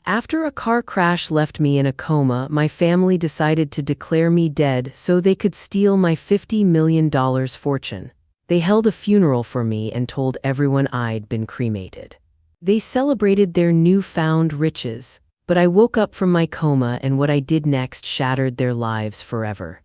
After a car crash left me in a coma, my family decided to declare me dead so they could steal my $50 million fortune. They held a funeral for me and told everyone I'd been cremated. They celebrated their newfound riches, but I woke up from my coma and what I did next shattered their lives forever.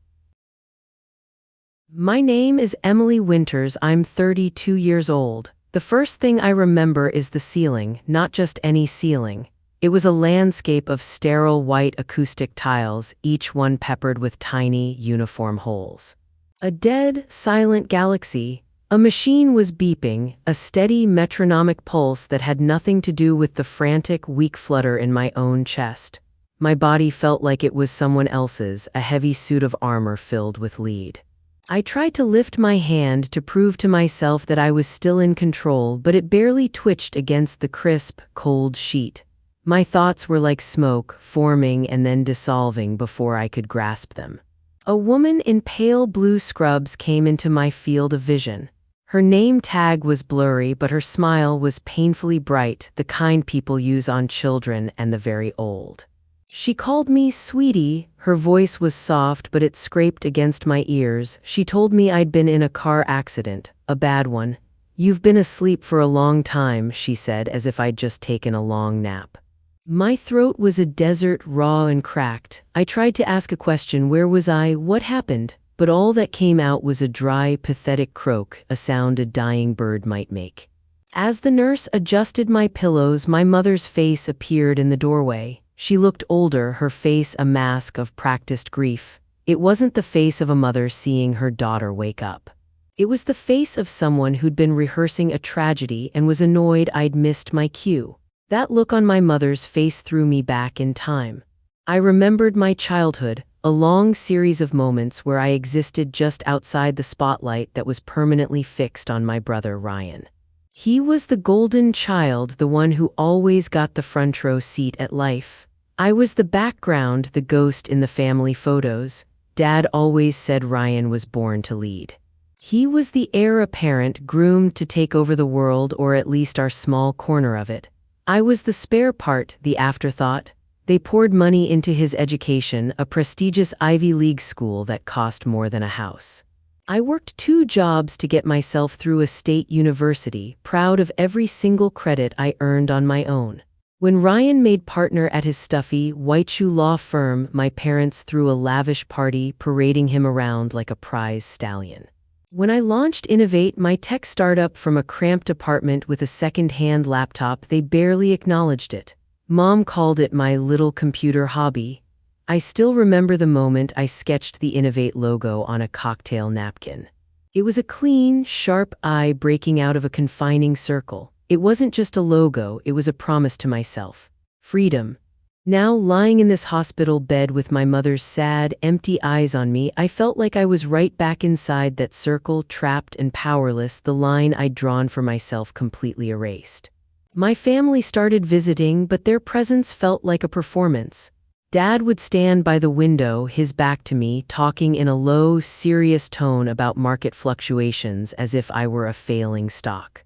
My name is Emily Winters. I'm 32 years old. The first thing I remember is the ceiling, not just any ceiling. It was a landscape of sterile white acoustic tiles, each one peppered with tiny, uniform holes. A dead, silent galaxy. A machine was beeping, a steady metronomic pulse that had nothing to do with the frantic, weak flutter in my own chest. My body felt like it was someone else's, a heavy suit of armor filled with lead. I tried to lift my hand to prove to myself that I was still in control, but it barely twitched against the crisp, cold sheet. My thoughts were like smoke, forming and then dissolving before I could grasp them. A woman in pale blue scrubs came into my field of vision. Her name tag was blurry, but her smile was painfully bright, the kind people use on children and the very old. She called me sweetie. Her voice was soft, but it scraped against my ears. She told me I'd been in a car accident, a bad one. "You've been asleep for a long time," she said, as if I'd just taken a long nap. My throat was a desert, raw and cracked. I tried to ask a question: where was I? What happened? But all that came out was a dry, pathetic croak, a sound a dying bird might make. As the nurse adjusted my pillows, my mother's face appeared in the doorway. She looked older, her face a mask of practiced grief. It wasn't the face of a mother seeing her daughter wake up. It was the face of someone who'd been rehearsing a tragedy and was annoyed I'd missed my cue. That look on my mother's face threw me back in time. I remembered my childhood, a long series of moments where I existed just outside the spotlight that was permanently fixed on my brother Ryan. He was the golden child, the one who always got the front row seat at life. I was the background, the ghost in the family photos. Dad always said Ryan was born to lead. He was the heir apparent, groomed to take over the world, or at least our small corner of it. I was the spare part, the afterthought. They poured money into his education, a prestigious Ivy League school that cost more than a house. I worked 2 jobs to get myself through a state university, proud of every single credit I earned on my own. When Ryan made partner at his stuffy, white-shoe law firm, my parents threw a lavish party, parading him around like a prize stallion. When I launched Innovate, my tech startup from a cramped apartment with a second-hand laptop, they barely acknowledged it. Mom called it my little computer hobby. I still remember the moment I sketched the Innovate logo on a cocktail napkin. It was a clean, sharp eye breaking out of a confining circle. It wasn't just a logo, it was a promise to myself. Freedom. Now, lying in this hospital bed with my mother's sad, empty eyes on me, I felt like I was right back inside that circle, trapped and powerless, the line I'd drawn for myself completely erased. My family started visiting, but their presence felt like a performance. Dad would stand by the window, his back to me, talking in a low, serious tone about market fluctuations as if I were a failing stock.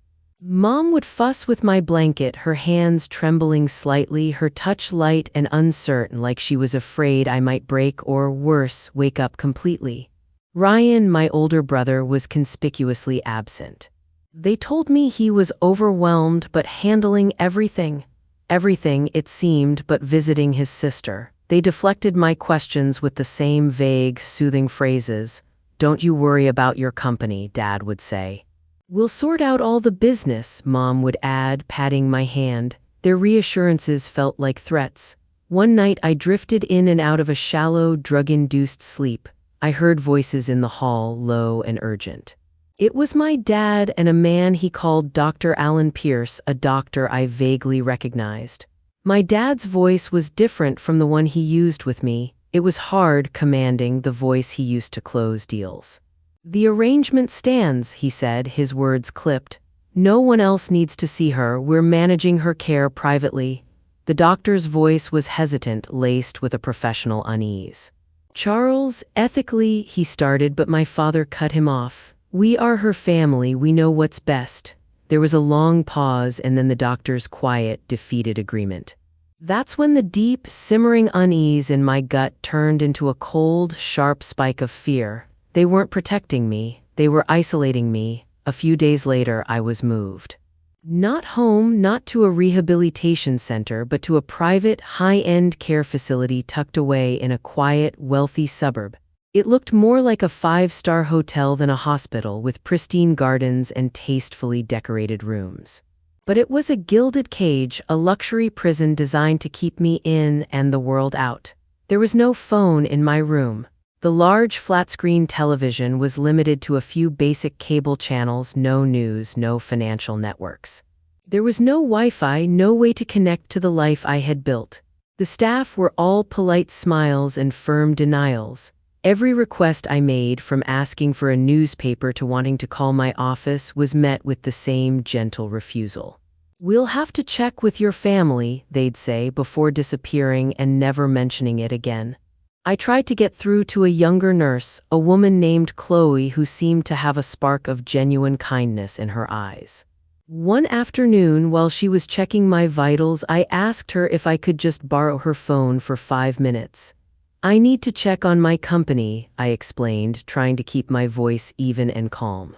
Mom would fuss with my blanket, her hands trembling slightly, her touch light and uncertain, like she was afraid I might break or, worse, wake up completely. Ryan, my older brother, was conspicuously absent. They told me he was overwhelmed but handling everything. Everything, it seemed, but visiting his sister. They deflected my questions with the same vague, soothing phrases. "Don't you worry about your company," Dad would say. "We'll sort out all the business," Mom would add, patting my hand. Their reassurances felt like threats. One night I drifted in and out of a shallow, drug-induced sleep. I heard voices in the hall, low and urgent. It was my dad and a man he called Dr. Alan Pierce, a doctor I vaguely recognized. My dad's voice was different from the one he used with me. It was hard, commanding, the voice he used to close deals. "The arrangement stands," he said, his words clipped. "No one else needs to see her. We're managing her care privately." The doctor's voice was hesitant, laced with a professional unease. "Charles, ethically," he started, but my father cut him off. "We are her family. We know what's best." There was a long pause and then the doctor's quiet, defeated agreement. That's when the deep, simmering unease in my gut turned into a cold, sharp spike of fear. They weren't protecting me, they were isolating me. A few days later, I was moved. Not home, not to a rehabilitation center, but to a private, high-end care facility tucked away in a quiet, wealthy suburb. It looked more like a five-star hotel than a hospital, with pristine gardens and tastefully decorated rooms. But it was a gilded cage, a luxury prison designed to keep me in and the world out. There was no phone in my room. The large flat-screen television was limited to a few basic cable channels, no news, no financial networks. There was no Wi-Fi, no way to connect to the life I had built. The staff were all polite smiles and firm denials. Every request I made, from asking for a newspaper to wanting to call my office, was met with the same gentle refusal. "We'll have to check with your family," they'd say, before disappearing and never mentioning it again. I tried to get through to a younger nurse, a woman named Chloe, who seemed to have a spark of genuine kindness in her eyes. One afternoon, while she was checking my vitals, I asked her if I could just borrow her phone for 5 minutes. "I need to check on my company," I explained, trying to keep my voice even and calm.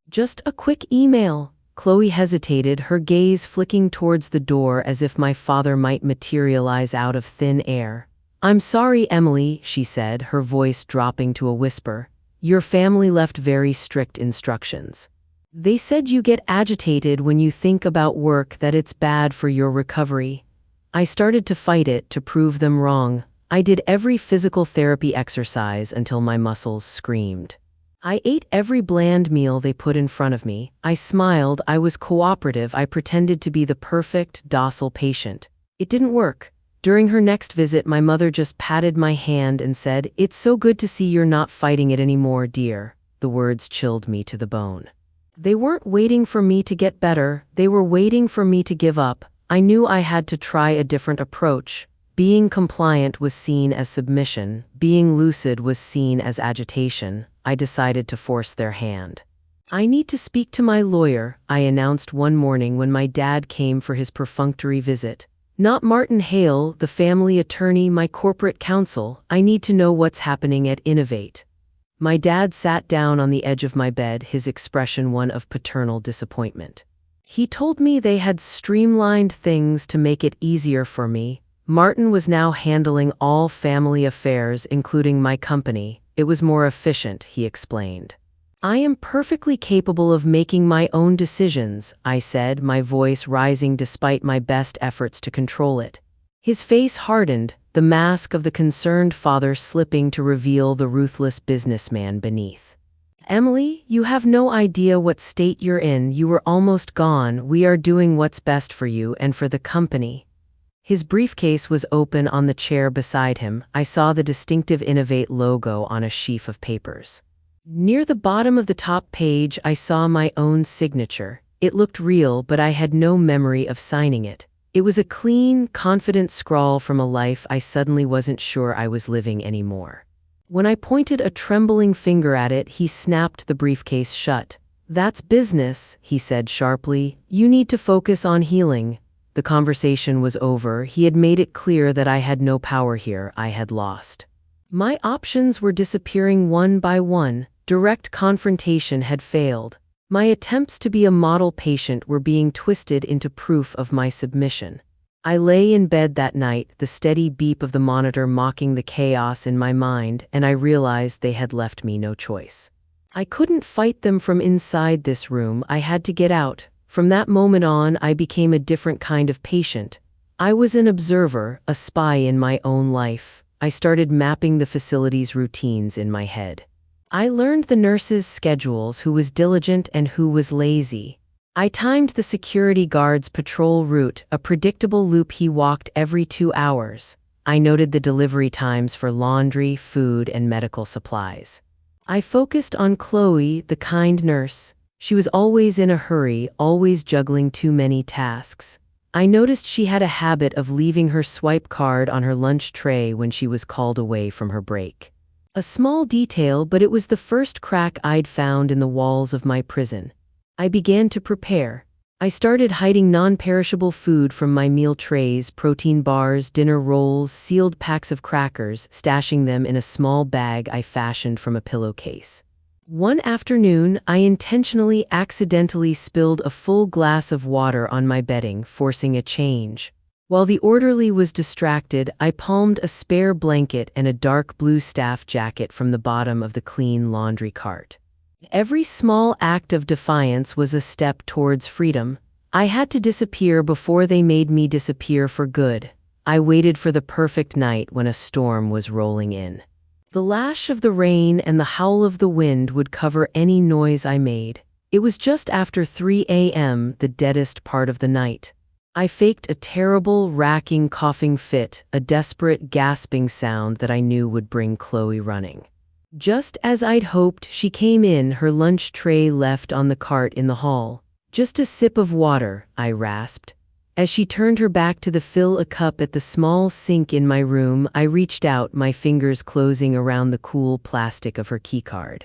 "Just a quick email." Chloe hesitated, her gaze flicking towards the door as if my father might materialize out of thin air. "I'm sorry, Emily," she said, her voice dropping to a whisper. "Your family left very strict instructions. They said you get agitated when you think about work, that it's bad for your recovery." I started to fight it, to prove them wrong. I did every physical therapy exercise until my muscles screamed. I ate every bland meal they put in front of me. I smiled, I was cooperative, I pretended to be the perfect, docile patient. It didn't work. During her next visit, my mother just patted my hand and said, "It's so good to see you're not fighting it anymore, dear." The words chilled me to the bone. They weren't waiting for me to get better, they were waiting for me to give up. I knew I had to try a different approach. Being compliant was seen as submission, being lucid was seen as agitation. I decided to force their hand. "I need to speak to my lawyer," I announced one morning when my dad came for his perfunctory visit. "Not Martin Hale, the family attorney, my corporate counsel. I need to know what's happening at Innovate." My dad sat down on the edge of my bed, his expression one of paternal disappointment. He told me they had streamlined things to make it easier for me. Martin was now handling all family affairs, including my company. It was more efficient, he explained. "I am perfectly capable of making my own decisions," I said, my voice rising despite my best efforts to control it. His face hardened, the mask of the concerned father slipping to reveal the ruthless businessman beneath. "Emily, you have no idea what state you're in. You were almost gone. We are doing what's best for you and for the company." His briefcase was open on the chair beside him. I saw the distinctive Innovate logo on a sheaf of papers. Near the bottom of the top page, I saw my own signature. It looked real, but I had no memory of signing it. It was a clean, confident scrawl from a life I suddenly wasn't sure I was living anymore. When I pointed a trembling finger at it, he snapped the briefcase shut. "That's business," he said sharply. "You need to focus on healing." The conversation was over. He had made it clear that I had no power here. I had lost. My options were disappearing one by one. Direct confrontation had failed. My attempts to be a model patient were being twisted into proof of my submission. I lay in bed that night, the steady beep of the monitor mocking the chaos in my mind, and I realized they had left me no choice. I couldn't fight them from inside this room. I had to get out. From that moment on, I became a different kind of patient. I was an observer, a spy in my own life. I started mapping the facility's routines in my head. I learned the nurses' schedules, who was diligent and who was lazy. I timed the security guard's patrol route, a predictable loop he walked every 2 hours. I noted the delivery times for laundry, food, and medical supplies. I focused on Chloe, the kind nurse. She was always in a hurry, always juggling too many tasks. I noticed she had a habit of leaving her swipe card on her lunch tray when she was called away from her break. A small detail, but it was the first crack I'd found in the walls of my prison. I began to prepare. I started hiding non-perishable food from my meal trays, protein bars, dinner rolls, sealed packs of crackers, stashing them in a small bag I fashioned from a pillowcase. One afternoon, I intentionally accidentally spilled a full glass of water on my bedding, forcing a change. While the orderly was distracted, I palmed a spare blanket and a dark blue staff jacket from the bottom of the clean laundry cart. Every small act of defiance was a step towards freedom. I had to disappear before they made me disappear for good. I waited for the perfect night when a storm was rolling in. The lash of the rain and the howl of the wind would cover any noise I made. It was just after 3 a.m., the deadest part of the night. I faked a terrible, racking coughing fit, a desperate, gasping sound that I knew would bring Chloe running. Just as I'd hoped, she came in, her lunch tray left on the cart in the hall. "Just a sip of water," I rasped. As she turned her back to fill a cup at the small sink in my room, I reached out, my fingers closing around the cool plastic of her keycard.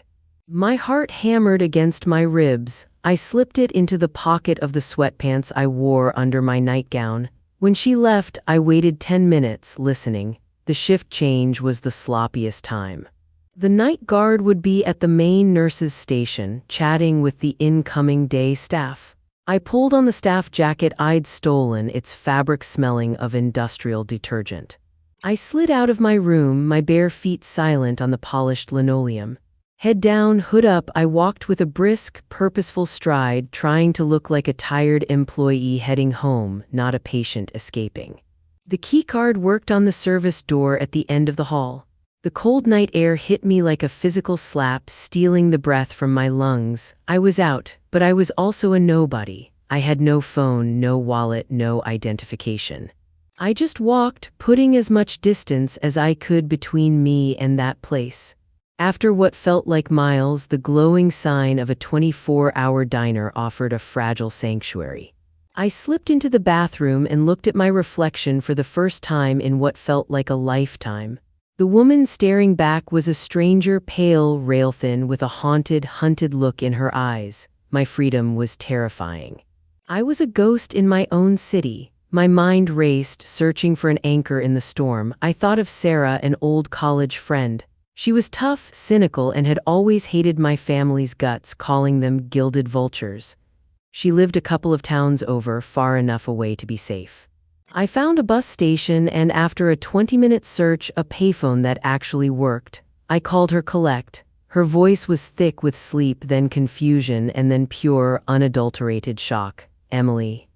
My heart hammered against my ribs. I slipped it into the pocket of the sweatpants I wore under my nightgown. When she left, I waited 10 minutes, listening. The shift change was the sloppiest time. The night guard would be at the main nurse's station, chatting with the incoming day staff. I pulled on the staff jacket I'd stolen, its fabric smelling of industrial detergent. I slid out of my room, my bare feet silent on the polished linoleum. Head down, hood up, I walked with a brisk, purposeful stride, trying to look like a tired employee heading home, not a patient escaping. The keycard worked on the service door at the end of the hall. The cold night air hit me like a physical slap, stealing the breath from my lungs. I was out, but I was also a nobody. I had no phone, no wallet, no identification. I just walked, putting as much distance as I could between me and that place. After what felt like miles, the glowing sign of a 24-hour diner offered a fragile sanctuary. I slipped into the bathroom and looked at my reflection for the first time in what felt like a lifetime. The woman staring back was a stranger, pale, rail-thin, with a haunted, hunted look in her eyes. My freedom was terrifying. I was a ghost in my own city. My mind raced, searching for an anchor in the storm. I thought of Sarah, an old college friend. She was tough, cynical, and had always hated my family's guts, calling them gilded vultures. She lived a couple of towns over, far enough away to be safe. I found a bus station and, after a 20-minute search, a payphone that actually worked. I called her Collect. Her voice was thick with sleep, then confusion, and then pure, unadulterated shock. "Emily."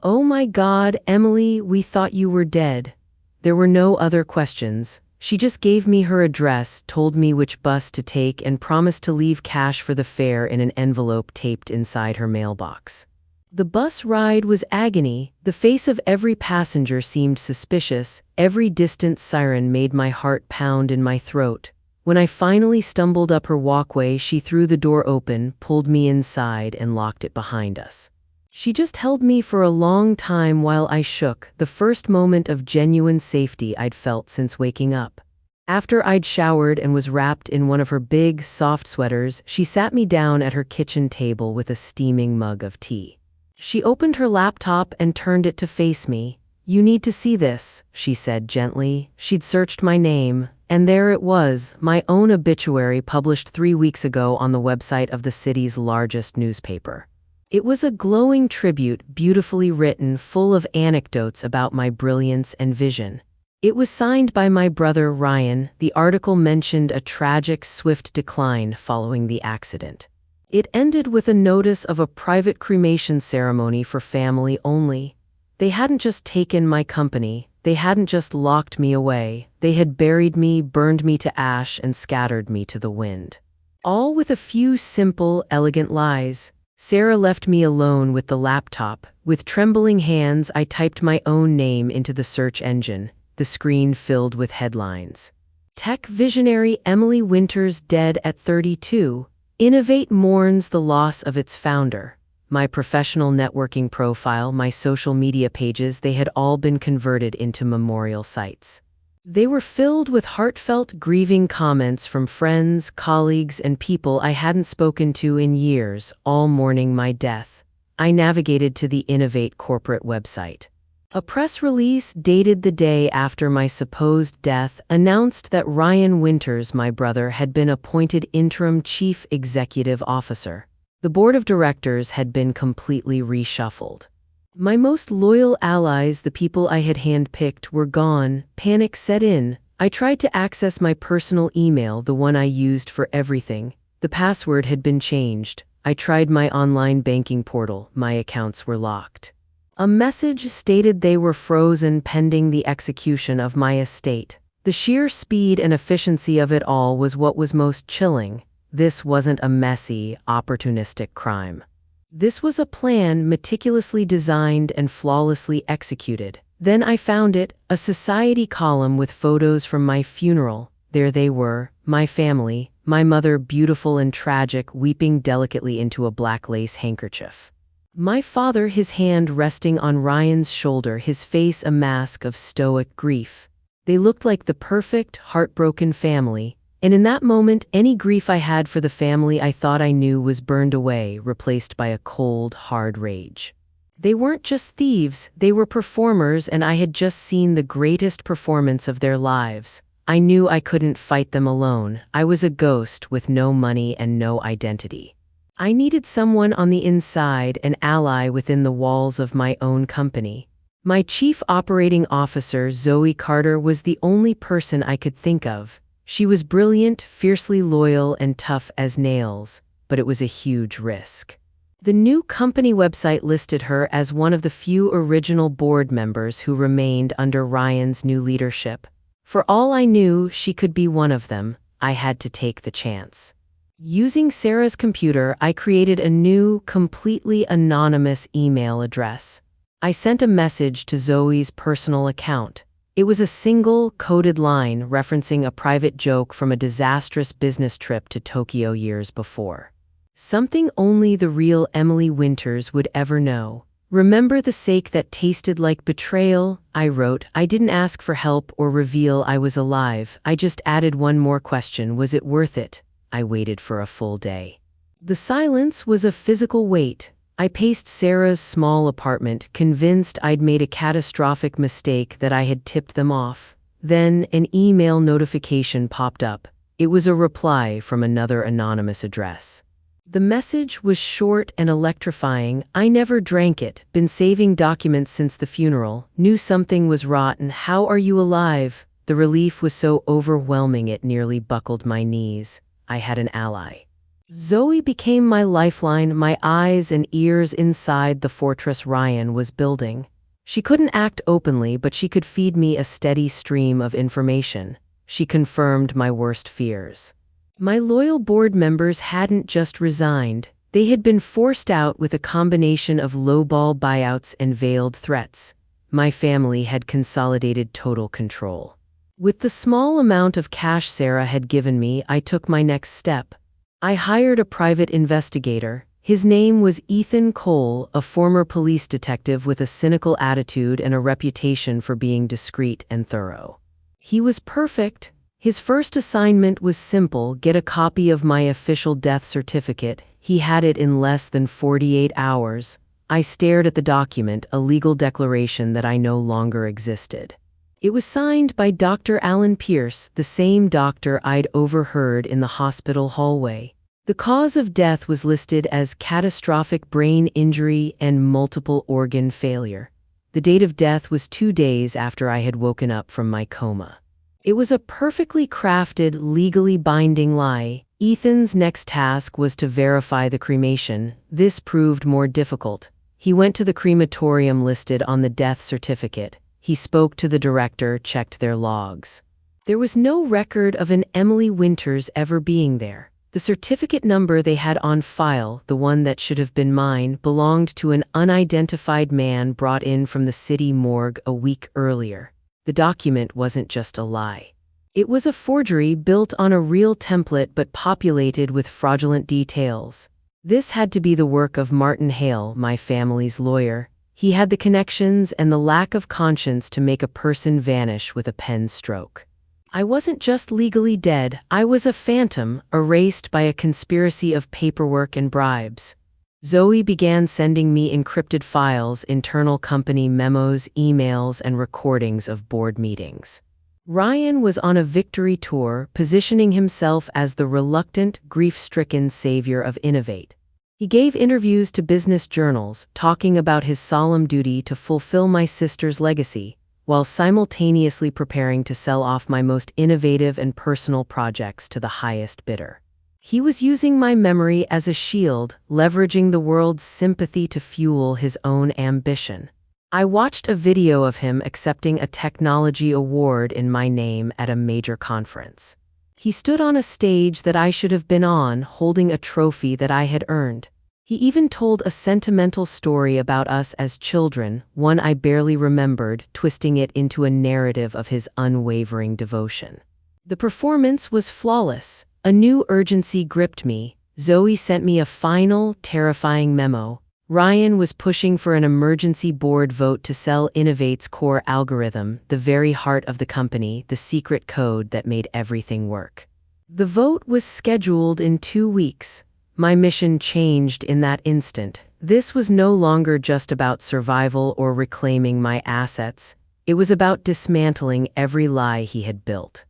"Oh my God, Emily, we thought you were dead." There were no other questions. She just gave me her address, told me which bus to take, and promised to leave cash for the fare in an envelope taped inside her mailbox. The bus ride was agony. The face of every passenger seemed suspicious. Every distant siren made my heart pound in my throat. When I finally stumbled up her walkway, she threw the door open, pulled me inside, and locked it behind us. She just held me for a long time while I shook, the first moment of genuine safety I'd felt since waking up. After I'd showered and was wrapped in one of her big, soft sweaters, she sat me down at her kitchen table with a steaming mug of tea. She opened her laptop and turned it to face me. "You need to see this," she said gently. She'd searched my name, and there it was, my own obituary published 3 weeks ago on the website of the city's largest newspaper. It was a glowing tribute, beautifully written, full of anecdotes about my brilliance and vision. It was signed by my brother Ryan. The article mentioned a tragic, swift decline following the accident. It ended with a notice of a private cremation ceremony for family only. They hadn't just taken my company, they hadn't just locked me away, they had buried me, burned me to ash, and scattered me to the wind. All with a few simple, elegant lies. Sarah left me alone with the laptop. With trembling hands, I typed my own name into the search engine. The screen filled with headlines. Tech visionary Emily Winters dead at 32. Innovate mourns the loss of its founder. My professional networking profile, my social media pages, they had all been converted into memorial sites. They were filled with heartfelt, grieving comments from friends, colleagues, and people I hadn't spoken to in years, all mourning my death. I navigated to the Innovate corporate website. A press release dated the day after my supposed death announced that Ryan Winters, my brother, had been appointed interim chief executive officer. The board of directors had been completely reshuffled. My most loyal allies, the people I had handpicked, were gone. Panic set in. I tried to access my personal email, the one I used for everything. The password had been changed. I tried my online banking portal. My accounts were locked. A message stated they were frozen pending the execution of my estate. The sheer speed and efficiency of it all was what was most chilling. This wasn't a messy, opportunistic crime. This was a plan meticulously designed and flawlessly executed. Then I found it, a society column with photos from my funeral. There they were, my family, my mother, beautiful and tragic, weeping delicately into a black lace handkerchief. My father, his hand resting on Ryan's shoulder, his face a mask of stoic grief. They looked like the perfect, heartbroken family, and in that moment, any grief I had for the family I thought I knew was burned away, replaced by a cold, hard rage. They weren't just thieves, they were performers, and I had just seen the greatest performance of their lives. I knew I couldn't fight them alone. I was a ghost with no money and no identity. I needed someone on the inside, an ally within the walls of my own company. My chief operating officer, Zoe Carter, was the only person I could think of. She was brilliant, fiercely loyal, and tough as nails, but it was a huge risk. The new company website listed her as one of the few original board members who remained under Ryan's new leadership. For all I knew, she could be one of them. I had to take the chance. Using Sarah's computer, I created a new, completely anonymous email address. I sent a message to Zoe's personal account. It was a single, coded line referencing a private joke from a disastrous business trip to Tokyo years before. Something only the real Emily Winters would ever know. Remember the sake that tasted like betrayal? I wrote. I didn't ask for help or reveal I was alive. I just added one more question. Was it worth it? I waited for a full day. The silence was a physical weight. I paced Sarah's small apartment, convinced I'd made a catastrophic mistake, that I had tipped them off. Then an email notification popped up. It was a reply from another anonymous address. The message was short and electrifying. I never drank it, been saving documents since the funeral, knew something was rotten. How are you alive? The relief was so overwhelming it nearly buckled my knees. I had an ally. Zoe became my lifeline, my eyes and ears inside the fortress Ryan was building. She couldn't act openly, but she could feed me a steady stream of information. She confirmed my worst fears. My loyal board members hadn't just resigned. They had been forced out with a combination of lowball buyouts and veiled threats. My family had consolidated total control. With the small amount of cash Sarah had given me, I took my next step. I hired a private investigator. His name was Ethan Cole, a former police detective with a cynical attitude and a reputation for being discreet and thorough. He was perfect. His first assignment was simple: get a copy of my official death certificate. He had it in less than 48 hours. I stared at the document, a legal declaration that I no longer existed. It was signed by Dr. Alan Pierce, the same doctor I'd overheard in the hospital hallway. The cause of death was listed as catastrophic brain injury and multiple organ failure. The date of death was 2 days after I had woken up from my coma. It was a perfectly crafted, legally binding lie. Ethan's next task was to verify the cremation. This proved more difficult. He went to the crematorium listed on the death certificate. He spoke to the director, checked their logs. There was no record of an Emily Winters ever being there. The certificate number they had on file, the one that should have been mine, belonged to an unidentified man brought in from the city morgue a week earlier. The document wasn't just a lie. It was a forgery built on a real template but populated with fraudulent details. This had to be the work of Martin Hale, my family's lawyer. He had the connections and the lack of conscience to make a person vanish with a pen stroke. I wasn't just legally dead, I was a phantom, erased by a conspiracy of paperwork and bribes. Zoe began sending me encrypted files, internal company memos, emails, and recordings of board meetings. Ryan was on a victory tour, positioning himself as the reluctant, grief-stricken savior of Innovate. He gave interviews to business journals, talking about his solemn duty to fulfill my sister's legacy, while simultaneously preparing to sell off my most innovative and personal projects to the highest bidder. He was using my memory as a shield, leveraging the world's sympathy to fuel his own ambition. I watched a video of him accepting a technology award in my name at a major conference. He stood on a stage that I should have been on, holding a trophy that I had earned. He even told a sentimental story about us as children, one I barely remembered, twisting it into a narrative of his unwavering devotion. The performance was flawless. A new urgency gripped me. Zoe sent me a final, terrifying memo. Ryan was pushing for an emergency board vote to sell Innovate's core algorithm, the very heart of the company, the secret code that made everything work. The vote was scheduled in 2 weeks. My mission changed in that instant. This was no longer just about survival or reclaiming my assets. It was about dismantling every lie he had built.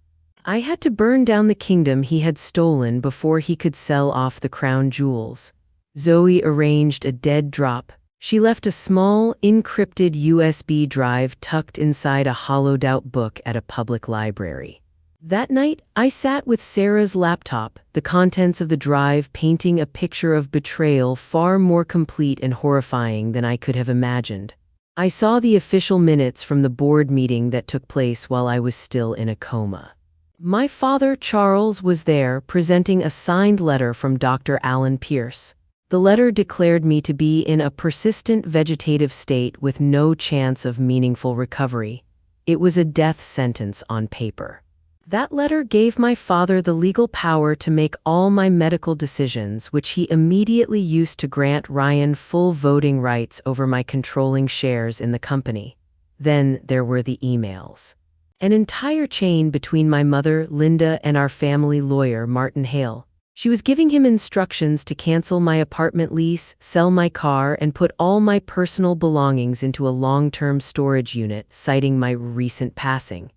I had to burn down the kingdom he had stolen before he could sell off the crown jewels. Zoe arranged a dead drop. She left a small, encrypted USB drive tucked inside a hollowed-out book at a public library. That night, I sat with Sarah's laptop, the contents of the drive painting a picture of betrayal far more complete and horrifying than I could have imagined. I saw the official minutes from the board meeting that took place while I was still in a coma. My father, Charles, was there, presenting a signed letter from Dr. Alan Pierce. The letter declared me to be in a persistent vegetative state with no chance of meaningful recovery. It was a death sentence on paper. That letter gave my father the legal power to make all my medical decisions, which he immediately used to grant Ryan full voting rights over my controlling shares in the company. Then there were the emails. An entire chain between my mother, Linda, and our family lawyer, Martin Hale. She was giving him instructions to cancel my apartment lease, sell my car, and put all my personal belongings into a long-term storage unit, citing my recent passing.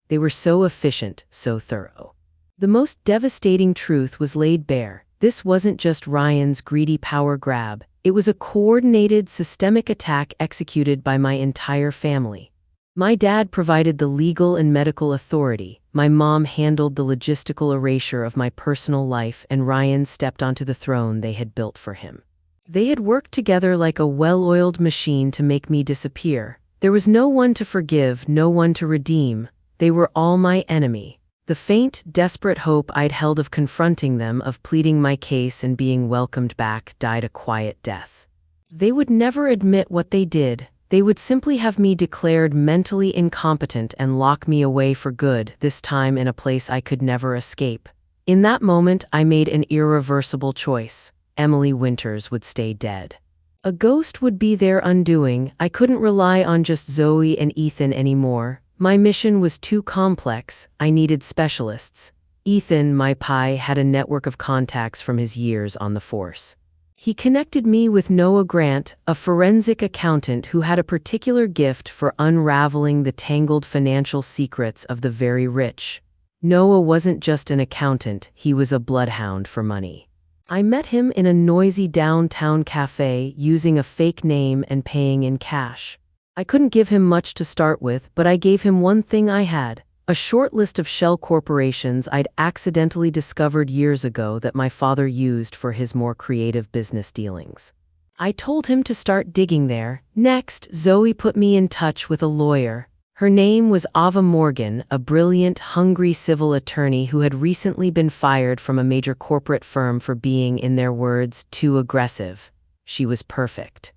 They were so efficient, so thorough. The most devastating truth was laid bare. This wasn't just Ryan's greedy power grab. It was a coordinated, systemic attack executed by my entire family. My dad provided the legal and medical authority. My mom handled the logistical erasure of my personal life, and Ryan stepped onto the throne they had built for him. They had worked together like a well-oiled machine to make me disappear. There was no one to forgive, no one to redeem. They were all my enemy. The faint, desperate hope I'd held of confronting them, of pleading my case and being welcomed back, died a quiet death. They would never admit what they did. They would simply have me declared mentally incompetent and lock me away for good, this time in a place I could never escape. In that moment, I made an irreversible choice. Emily Winters would stay dead. A ghost would be their undoing. I couldn't rely on just Zoe and Ethan anymore. My mission was too complex. I needed specialists. Ethan, my pie, had a network of contacts from his years on the force. He connected me with Noah Grant, a forensic accountant who had a particular gift for unraveling the tangled financial secrets of the very rich. Noah wasn't just an accountant, he was a bloodhound for money. I met him in a noisy downtown cafe, using a fake name and paying in cash. I couldn't give him much to start with, but I gave him one thing I had. A short list of shell corporations I'd accidentally discovered years ago that my father used for his more creative business dealings. I told him to start digging there. Next, Zoe put me in touch with a lawyer. Her name was Ava Morgan, a brilliant, hungry civil attorney who had recently been fired from a major corporate firm for being, in their words, too aggressive. She was perfect.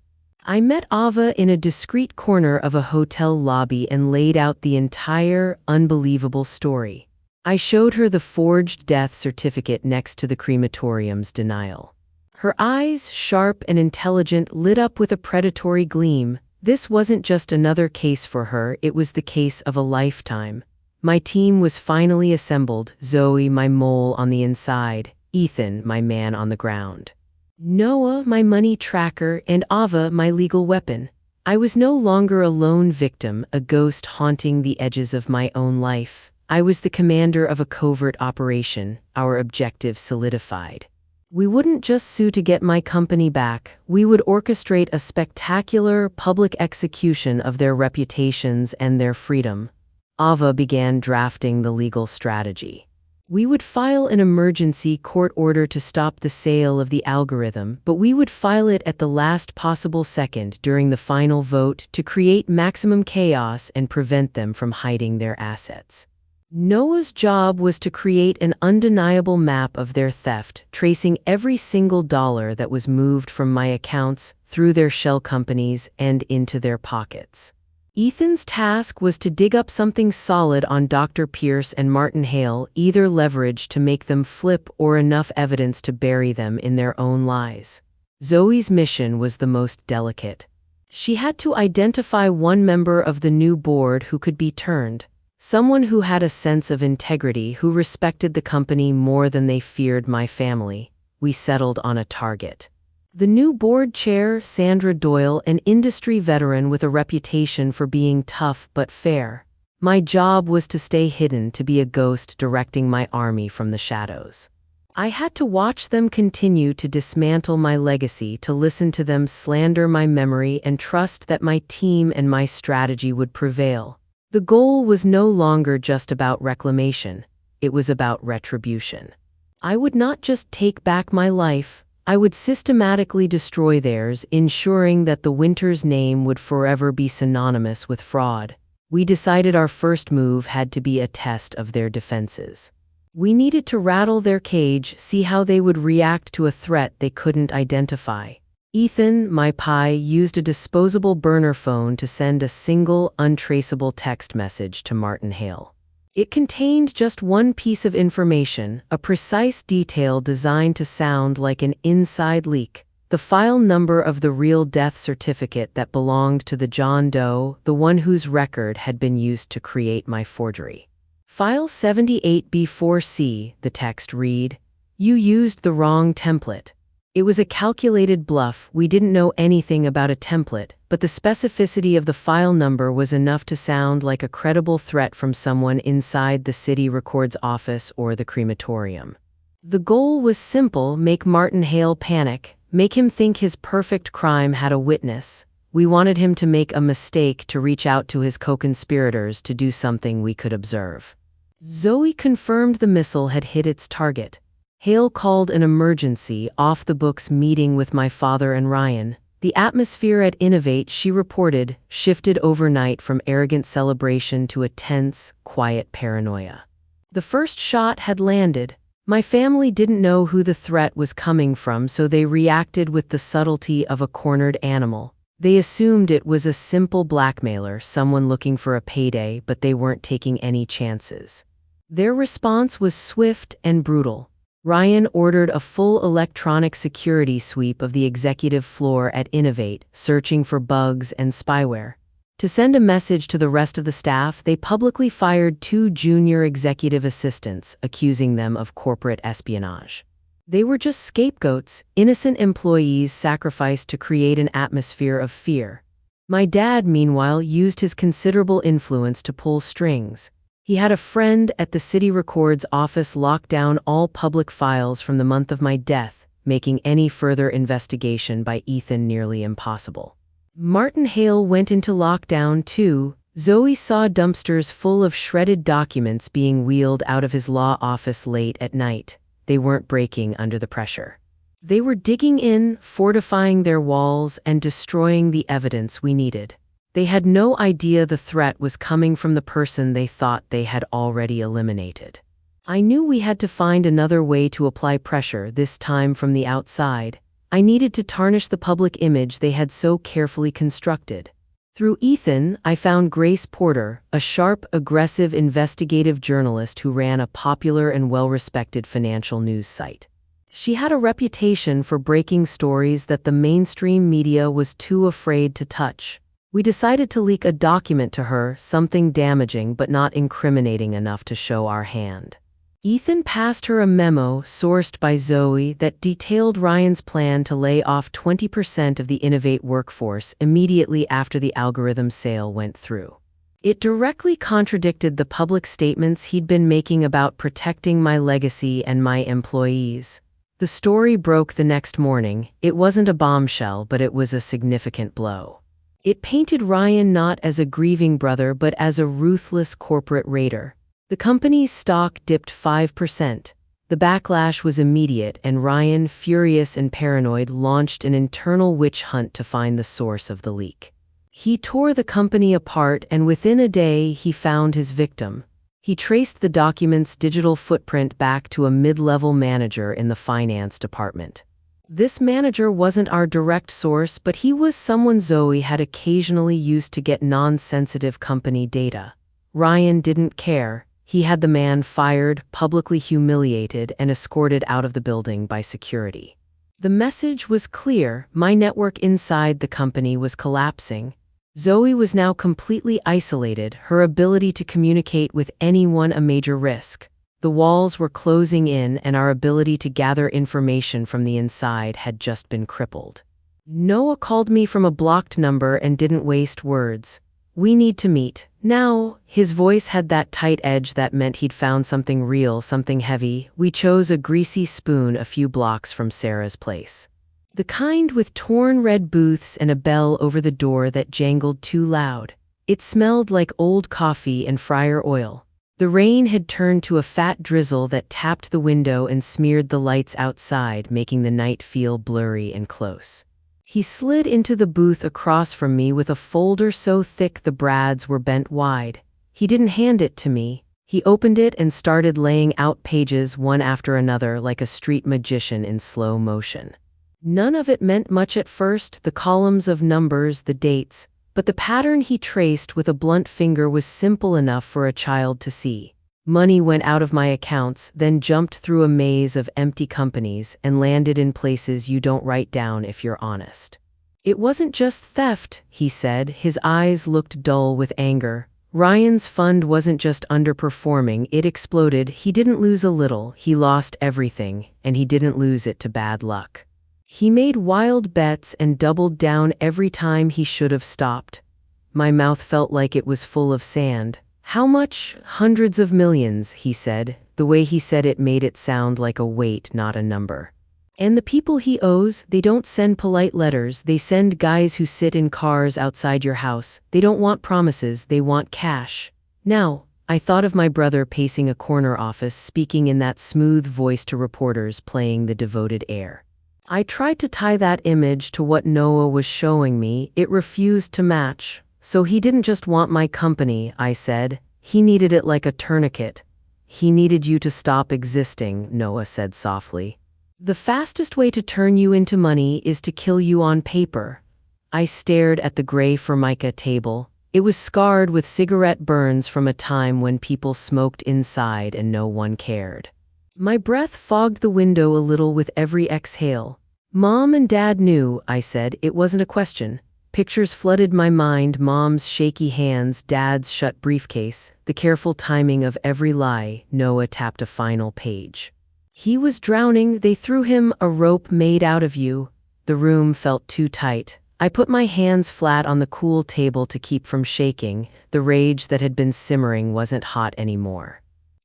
I met Ava in a discreet corner of a hotel lobby and laid out the entire, unbelievable story. I showed her the forged death certificate next to the crematorium's denial. Her eyes, sharp and intelligent, lit up with a predatory gleam. This wasn't just another case for her, it was the case of a lifetime. My team was finally assembled, Zoe, my mole on the inside, Ethan, my man on the ground. Noah, my money tracker, and Ava, my legal weapon. I was no longer a lone victim, a ghost haunting the edges of my own life. I was the commander of a covert operation, our objective solidified. We wouldn't just sue to get my company back, we would orchestrate a spectacular public execution of their reputations and their freedom. Ava began drafting the legal strategy. We would file an emergency court order to stop the sale of the algorithm, but we would file it at the last possible second during the final vote to create maximum chaos and prevent them from hiding their assets. Noah's job was to create an undeniable map of their theft, tracing every single dollar that was moved from my accounts, through their shell companies, and into their pockets. Ethan's task was to dig up something solid on Dr. Pierce and Martin Hale, either leverage to make them flip or enough evidence to bury them in their own lies. Zoe's mission was the most delicate. She had to identify one member of the new board who could be turned. Someone who had a sense of integrity, who respected the company more than they feared my family. We settled on a target. The new board chair, Sandra Doyle, an industry veteran with a reputation for being tough but fair. My job was to stay hidden, to be a ghost directing my army from the shadows. I had to watch them continue to dismantle my legacy, to listen to them slander my memory and trust that my team and my strategy would prevail. The goal was no longer just about reclamation, it was about retribution. I would not just take back my life, I would systematically destroy theirs, ensuring that the Winters name would forever be synonymous with fraud. We decided our first move had to be a test of their defenses. We needed to rattle their cage, see how they would react to a threat they couldn't identify. Ethan, my pie, used a disposable burner phone to send a single, untraceable text message to Martin Hale. It contained just one piece of information, a precise detail designed to sound like an inside leak. The file number of the real death certificate that belonged to the John Doe, the one whose record had been used to create my forgery. File 78B4C, the text read, "You used the wrong template." It was a calculated bluff. We didn't know anything about a template, but the specificity of the file number was enough to sound like a credible threat from someone inside the city records office or the crematorium. The goal was simple: make Martin Hale panic, make him think his perfect crime had a witness. We wanted him to make a mistake, to reach out to his co-conspirators, to do something we could observe. Zoe confirmed the missile had hit its target. Hale called an emergency, off-the-books meeting with my father and Ryan. The atmosphere at Innovate, she reported, shifted overnight from arrogant celebration to a tense, quiet paranoia. The first shot had landed. My family didn't know who the threat was coming from, so they reacted with the subtlety of a cornered animal. They assumed it was a simple blackmailer, someone looking for a payday, but they weren't taking any chances. Their response was swift and brutal. Ryan ordered a full electronic security sweep of the executive floor at Innovate, searching for bugs and spyware. To send a message to the rest of the staff, they publicly fired 2 junior executive assistants, accusing them of corporate espionage. They were just scapegoats, innocent employees sacrificed to create an atmosphere of fear. My dad, meanwhile, used his considerable influence to pull strings. He had a friend at the city records office lock down all public files from the month of my death, making any further investigation by Ethan nearly impossible. Martin Hale went into lockdown too. Zoe saw dumpsters full of shredded documents being wheeled out of his law office late at night. They weren't breaking under the pressure. They were digging in, fortifying their walls, and destroying the evidence we needed. They had no idea the threat was coming from the person they thought they had already eliminated. I knew we had to find another way to apply pressure, this time from the outside. I needed to tarnish the public image they had so carefully constructed. Through Ethan, I found Grace Porter, a sharp, aggressive investigative journalist who ran a popular and well-respected financial news site. She had a reputation for breaking stories that the mainstream media was too afraid to touch. We decided to leak a document to her, something damaging but not incriminating enough to show our hand. Ethan passed her a memo sourced by Zoe that detailed Ryan's plan to lay off 20% of the Innovate workforce immediately after the algorithm sale went through. It directly contradicted the public statements he'd been making about protecting my legacy and my employees. The story broke the next morning. It wasn't a bombshell, but it was a significant blow. It painted Ryan not as a grieving brother but as a ruthless corporate raider. The company's stock dipped 5%. The backlash was immediate, and Ryan, furious and paranoid, launched an internal witch hunt to find the source of the leak. He tore the company apart, and within a day he found his victim. He traced the document's digital footprint back to a mid-level manager in the finance department. This manager wasn't our direct source, but he was someone Zoe had occasionally used to get non-sensitive company data. Ryan didn't care. He had the man fired, publicly humiliated, and escorted out of the building by security. The message was clear: my network inside the company was collapsing. Zoe was now completely isolated, her ability to communicate with anyone a major risk. The walls were closing in, and our ability to gather information from the inside had just been crippled. Noah called me from a blocked number and didn't waste words. "We need to meet. Now." His voice had that tight edge that meant he'd found something real, something heavy. We chose a greasy spoon a few blocks from Sarah's place. The kind with torn red booths and a bell over the door that jangled too loud. It smelled like old coffee and fryer oil. The rain had turned to a fat drizzle that tapped the window and smeared the lights outside, making the night feel blurry and close. He slid into the booth across from me with a folder so thick the brads were bent wide. He didn't hand it to me. He opened it and started laying out pages one after another like a street magician in slow motion. None of it meant much at first, the columns of numbers, the dates, but the pattern he traced with a blunt finger was simple enough for a child to see. Money went out of my accounts, then jumped through a maze of empty companies and landed in places you don't write down if you're honest. It wasn't just theft, he said. His eyes looked dull with anger. Ryan's fund wasn't just underperforming, it exploded. He didn't lose a little, he lost everything, and he didn't lose it to bad luck. He made wild bets and doubled down every time he should have stopped. My mouth felt like it was full of sand. "How much?" "Hundreds of millions," he said. The way he said it made it sound like a weight, not a number. "And the people he owes, they don't send polite letters, they send guys who sit in cars outside your house. They don't want promises, they want cash." Now, I thought of my brother pacing a corner office, speaking in that smooth voice to reporters, playing the devoted heir. I tried to tie that image to what Noah was showing me. It refused to match. "So he didn't just want my company," I said. "He needed it like a tourniquet." "He needed you to stop existing," Noah said softly. "The fastest way to turn you into money is to kill you on paper." I stared at the gray Formica table. It was scarred with cigarette burns from a time when people smoked inside and no one cared. My breath fogged the window a little with every exhale. "Mom and Dad knew," I said. It wasn't a question. Pictures flooded my mind: Mom's shaky hands, Dad's shut briefcase, the careful timing of every lie. Noah tapped a final page. "He was drowning. They threw him a rope made out of you." The room felt too tight. I put my hands flat on the cool table to keep from shaking. The rage that had been simmering wasn't hot anymore.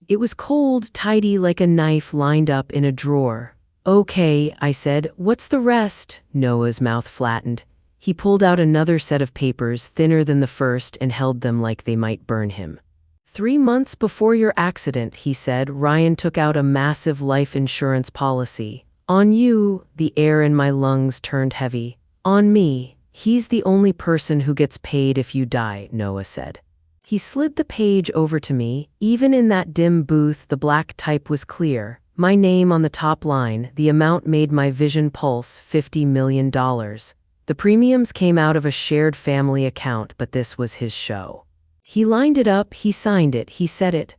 It was cold, tidy, like a knife lined up in a drawer. "Okay," I said. "What's the rest?" Noah's mouth flattened. He pulled out another set of papers, thinner than the first, and held them like they might burn him. 3 months before your accident," he said, "Ryan took out a massive life insurance policy. On you." The air in my lungs turned heavy. "On me. He's the only person who gets paid if you die," Noah said. He slid the page over to me. Even in that dim booth, the black type was clear. My name on the top line. The amount made my vision pulse: $50 million. The premiums came out of a shared family account, but this was his show. He lined it up, he signed it, he said it.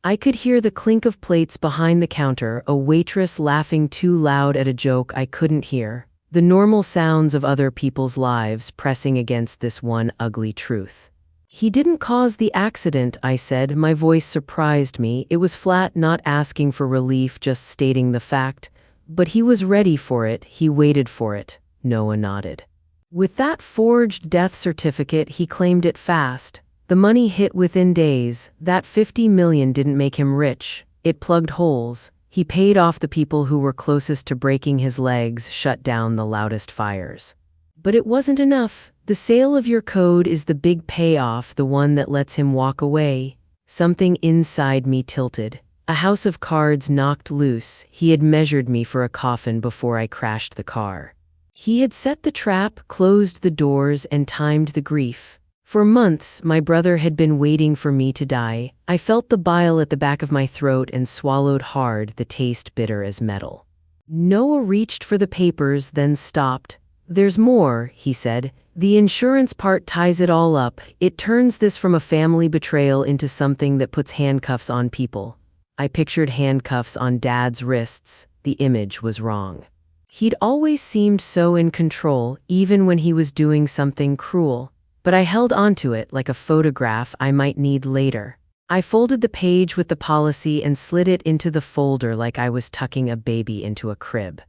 I could hear the clink of plates behind the counter, a waitress laughing too loud at a joke I couldn't hear. The normal sounds of other people's lives pressing against this one ugly truth. He didn't cause the accident, I said. My voice surprised me. It was flat, not asking for relief, just stating the fact. But he was ready for it. He waited for it. Noah nodded. With that forged death certificate, he claimed it fast. The money hit within days. That $50 million didn't make him rich. It plugged holes. He paid off the people who were closest to breaking his legs, shut down the loudest fires. But it wasn't enough. The sale of your code is the big payoff, the one that lets him walk away. Something inside me tilted. A house of cards knocked loose. He had measured me for a coffin before I crashed the car. He had set the trap, closed the doors, and timed the grief. For months, my brother had been waiting for me to die. I felt the bile at the back of my throat and swallowed hard, the taste bitter as metal. Noah reached for the papers, then stopped. There's more, he said. The insurance part ties it all up. It turns this from a family betrayal into something that puts handcuffs on people. I pictured handcuffs on Dad's wrists. The image was wrong. He'd always seemed so in control, even when he was doing something cruel. But I held onto it like a photograph I might need later. I folded the page with the policy and slid it into the folder like I was tucking a baby into a crib.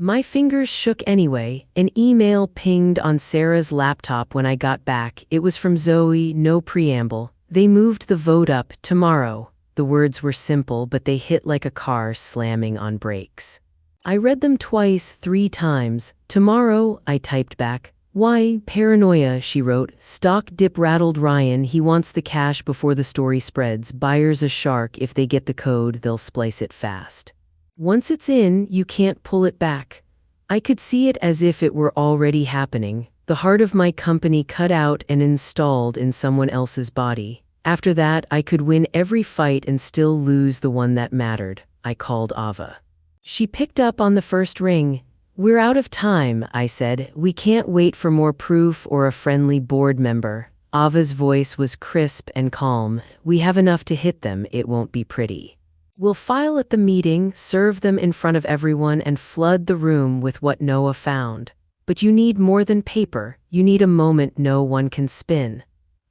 My fingers shook anyway. An email pinged on Sarah's laptop when I got back. It was from Zoe, no preamble. They moved the vote up tomorrow. The words were simple, but they hit like a car slamming on brakes. I read them twice, 3 times. Tomorrow, I typed back. Why, paranoia, she wrote. Stock dip rattled Ryan. He wants the cash before the story spreads. Buyer's a shark. If they get the code, they'll splice it fast. Once it's in, you can't pull it back. I could see it as if it were already happening. The heart of my company cut out and installed in someone else's body. After that, I could win every fight and still lose the one that mattered. I called Ava. She picked up on the first ring. We're out of time, I said. We can't wait for more proof or a friendly board member. Ava's voice was crisp and calm. We have enough to hit them. It won't be pretty. We'll file at the meeting, serve them in front of everyone, and flood the room with what Noah found. But you need more than paper. You need a moment no one can spin.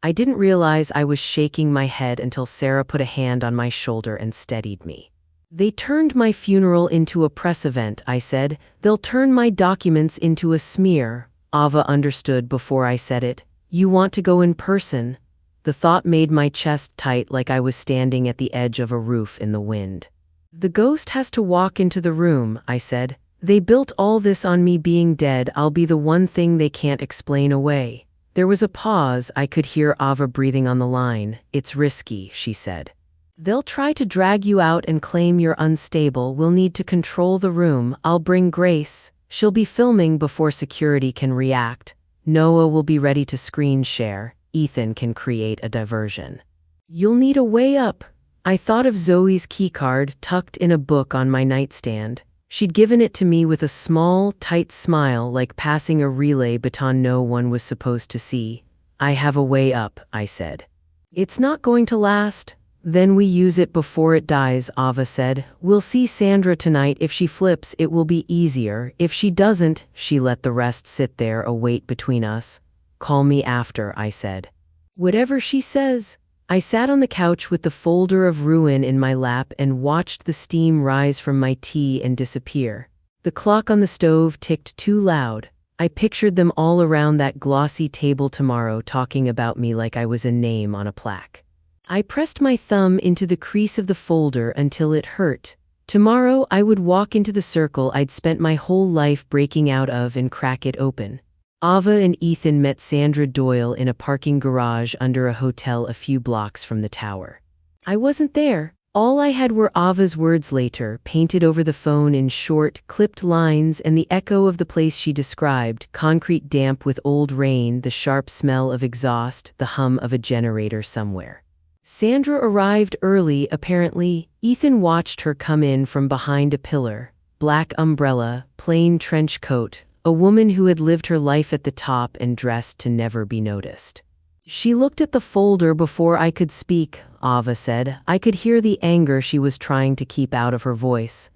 I didn't realize I was shaking my head until Sarah put a hand on my shoulder and steadied me. They turned my funeral into a press event, I said. They'll turn my documents into a smear. Ava understood before I said it. You want to go in person? The thought made my chest tight, like I was standing at the edge of a roof in the wind. The ghost has to walk into the room, I said. They built all this on me being dead. I'll be the one thing they can't explain away. There was a pause. I could hear Ava breathing on the line. It's risky, she said. They'll try to drag you out and claim you're unstable. We'll need to control the room. I'll bring Grace. She'll be filming before security can react. Noah will be ready to screen share. Ethan can create a diversion. You'll need a way up. I thought of Zoe's keycard tucked in a book on my nightstand. She'd given it to me with a small, tight smile, like passing a relay baton no one was supposed to see. I have a way up, I said. It's not going to last. Then we use it before it dies, Ava said. We'll see Sandra tonight. If she flips, it will be easier. If she doesn't, she let the rest sit there, a weight between us. Call me after, I said. Whatever she says. I sat on the couch with the folder of ruin in my lap and watched the steam rise from my tea and disappear. The clock on the stove ticked too loud. I pictured them all around that glossy table tomorrow, talking about me like I was a name on a plaque. I pressed my thumb into the crease of the folder until it hurt. Tomorrow I would walk into the circle I'd spent my whole life breaking out of and crack it open. Ava and Ethan met Sandra Doyle in a parking garage under a hotel a few blocks from the tower. I wasn't there. All I had were Ava's words later, painted over the phone in short, clipped lines, and the echo of the place she described, concrete damp with old rain, the sharp smell of exhaust, the hum of a generator somewhere. Sandra arrived early, apparently. Ethan watched her come in from behind a pillar. Black umbrella, plain trench coat, a woman who had lived her life at the top and dressed to never be noticed. She looked at the folder before I could speak, Ava said. I could hear the anger she was trying to keep out of her voice.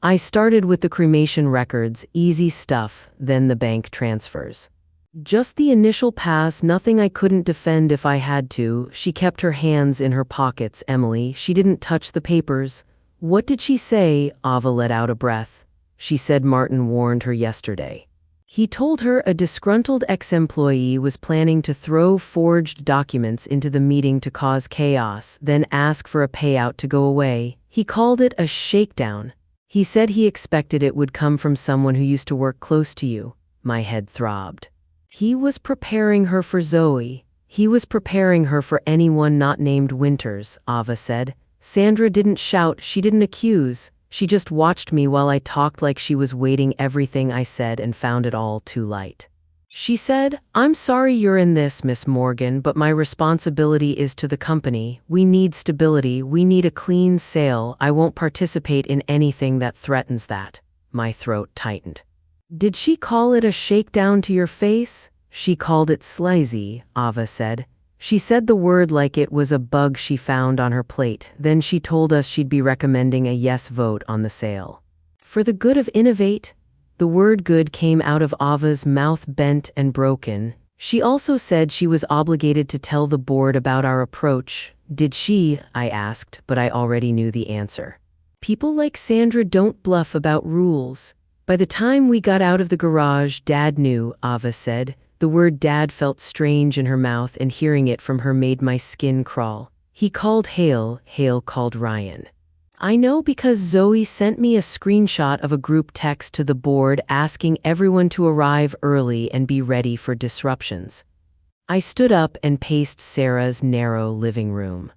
I started with the cremation records, easy stuff, then the bank transfers. Just the initial pass, nothing I couldn't defend if I had to. She kept her hands in her pockets, Emily. She didn't touch the papers. What did she say? Ava let out a breath. She said Martin warned her yesterday. He told her a disgruntled ex-employee was planning to throw forged documents into the meeting to cause chaos, then ask for a payout to go away. He called it a shakedown. He said he expected it would come from someone who used to work close to you. My head throbbed. He was preparing her for Zoe. He was preparing her for anyone not named Winters, Ava said. Sandra didn't shout, she didn't accuse. She just watched me while I talked like she was waiting everything I said and found it all too light. She said, "I'm sorry you're in this, Miss Morgan, but my responsibility is to the company. We need stability, we need a clean sale. I won't participate in anything that threatens that." My throat tightened. "Did she call it a shakedown to your face?" "She called it sleazy," Ava said. "She said the word like it was a bug she found on her plate. Then she told us she'd be recommending a yes vote on the sale. For the good of Innovate." The word good came out of Ava's mouth bent and broken. "She also said she was obligated to tell the board about our approach." "Did she?" I asked, but I already knew the answer. "People like Sandra don't bluff about rules." "By the time we got out of the garage, Dad knew," Ava said. The word Dad felt strange in her mouth, and hearing it from her made my skin crawl. "He called Hale, Hale called Ryan." "I know because Zoe sent me a screenshot of a group text to the board asking everyone to arrive early and be ready for disruptions." I stood up and paced Sarah's narrow living room.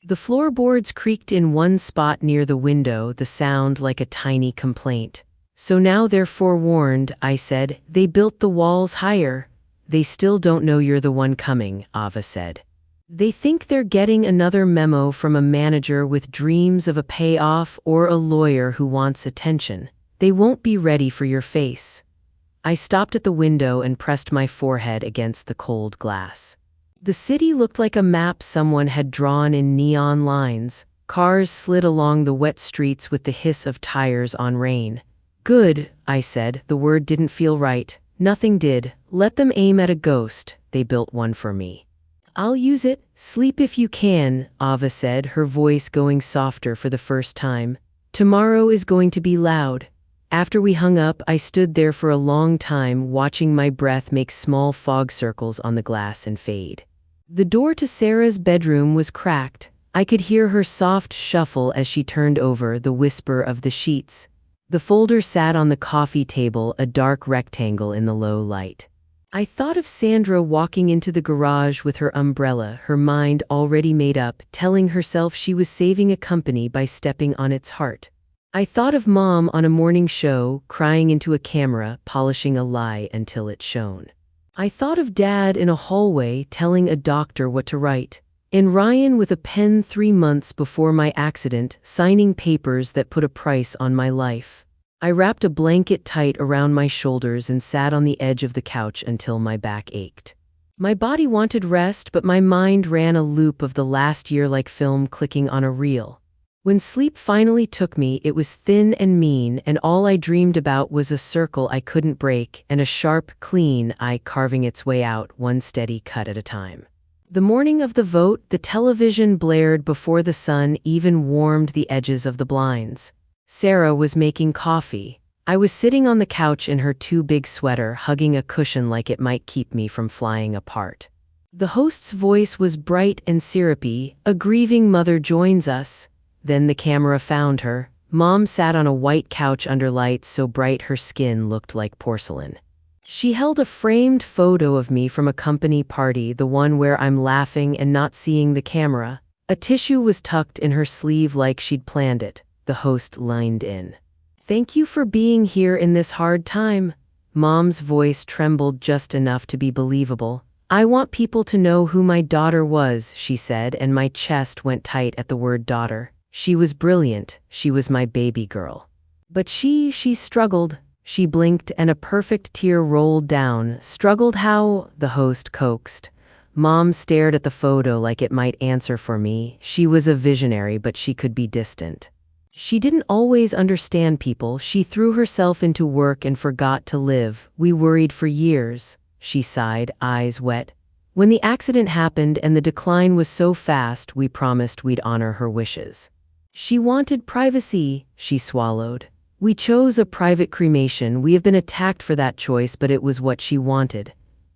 The floorboards creaked in one spot near the window, the sound like a tiny complaint. "So now they're forewarned," I said. "They built the walls higher." "They still don't know you're the one coming," Ava said. "They think they're getting another memo from a manager with dreams of a payoff or a lawyer who wants attention. They won't be ready for your face." I stopped at the window and pressed my forehead against the cold glass. The city looked like a map someone had drawn in neon lines. Cars slid along the wet streets with the hiss of tires on rain. "Good," I said. The word didn't feel right. Nothing did. "Let them aim at a ghost. They built one for me." "I'll use it. Sleep if you can," Ava said, her voice going softer for the first time. "Tomorrow is going to be loud." After we hung up, I stood there for a long time, watching my breath make small fog circles on the glass and fade. The door to Sarah's bedroom was cracked. I could hear her soft shuffle as she turned over, the whisper of the sheets. The folder sat on the coffee table, a dark rectangle in the low light. I thought of Sandra walking into the garage with her umbrella, her mind already made up, telling herself she was saving a company by stepping on its heart. I thought of Mom on a morning show, crying into a camera, polishing a lie until it shone. I thought of Dad in a hallway, telling a doctor what to write. And Ryan with a pen 3 months before my accident, signing papers that put a price on my life. I wrapped a blanket tight around my shoulders and sat on the edge of the couch until my back ached. My body wanted rest, but my mind ran a loop of the last year like film clicking on a reel. When sleep finally took me, it was thin and mean, and all I dreamed about was a circle I couldn't break and a sharp, clean eye carving its way out, one steady cut at a time. The morning of the vote, the television blared before the sun even warmed the edges of the blinds. Sarah was making coffee. I was sitting on the couch in her too big sweater, hugging a cushion like it might keep me from flying apart. The host's voice was bright and syrupy. "A grieving mother joins us." Then the camera found her. Mom sat on a white couch under lights so bright her skin looked like porcelain. She held a framed photo of me from a company party, the one where I'm laughing and not seeing the camera. A tissue was tucked in her sleeve like she'd planned it. The host leaned in. "Thank you for being here in this hard time." Mom's voice trembled just enough to be believable. "I want people to know who my daughter was," she said, and my chest went tight at the word daughter. She was brilliant. She was my baby girl. But she struggled. She blinked and a perfect tear rolled down. "Struggled how?" the host coaxed. Mom stared at the photo like it might answer for me. She was a visionary, but she could be distant. She didn't always understand people. She threw herself into work and forgot to live. We worried for years. she sighed, eyes wet. When the accident happened and the decline was so fast, we promised we'd honor her wishes. She wanted privacy, she swallowed. We chose a private cremation. We have been attacked for that choice, but it was what she wanted.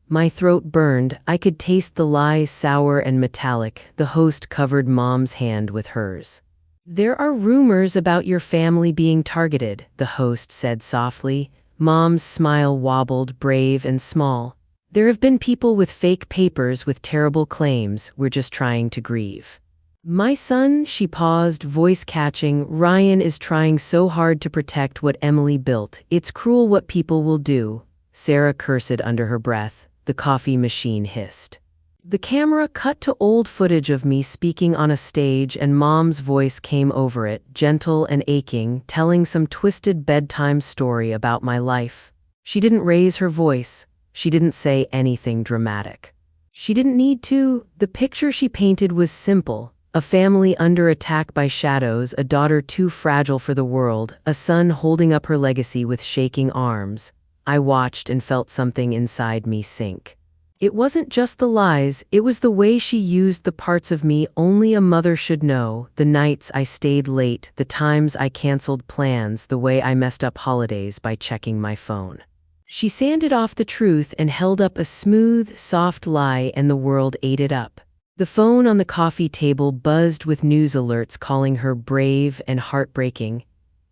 My throat burned. I could taste the lies, sour and metallic. The host covered Mom's hand with hers. There are rumors about your family being targeted, the host said softly. Mom's smile wobbled, brave and small. There have been people with fake papers with terrible claims. We're just trying to grieve. My son, she paused, voice catching, Ryan is trying so hard to protect what Emily built. It's cruel what people will do. Sarah cursed under her breath. The coffee machine hissed. The camera cut to old footage of me speaking on a stage, and Mom's voice came over it, gentle and aching, telling some twisted bedtime story about my life. She didn't raise her voice. She didn't say anything dramatic. She didn't need to. The picture she painted was simple. A family under attack by shadows, a daughter too fragile for the world, a son holding up her legacy with shaking arms. I watched and felt something inside me sink. It wasn't just the lies, it was the way she used the parts of me only a mother should know, the nights I stayed late, the times I canceled plans, the way I messed up holidays by checking my phone. She sanded off the truth and held up a smooth, soft lie, and the world ate it up. The phone on the coffee table buzzed with news alerts calling her brave and heartbreaking.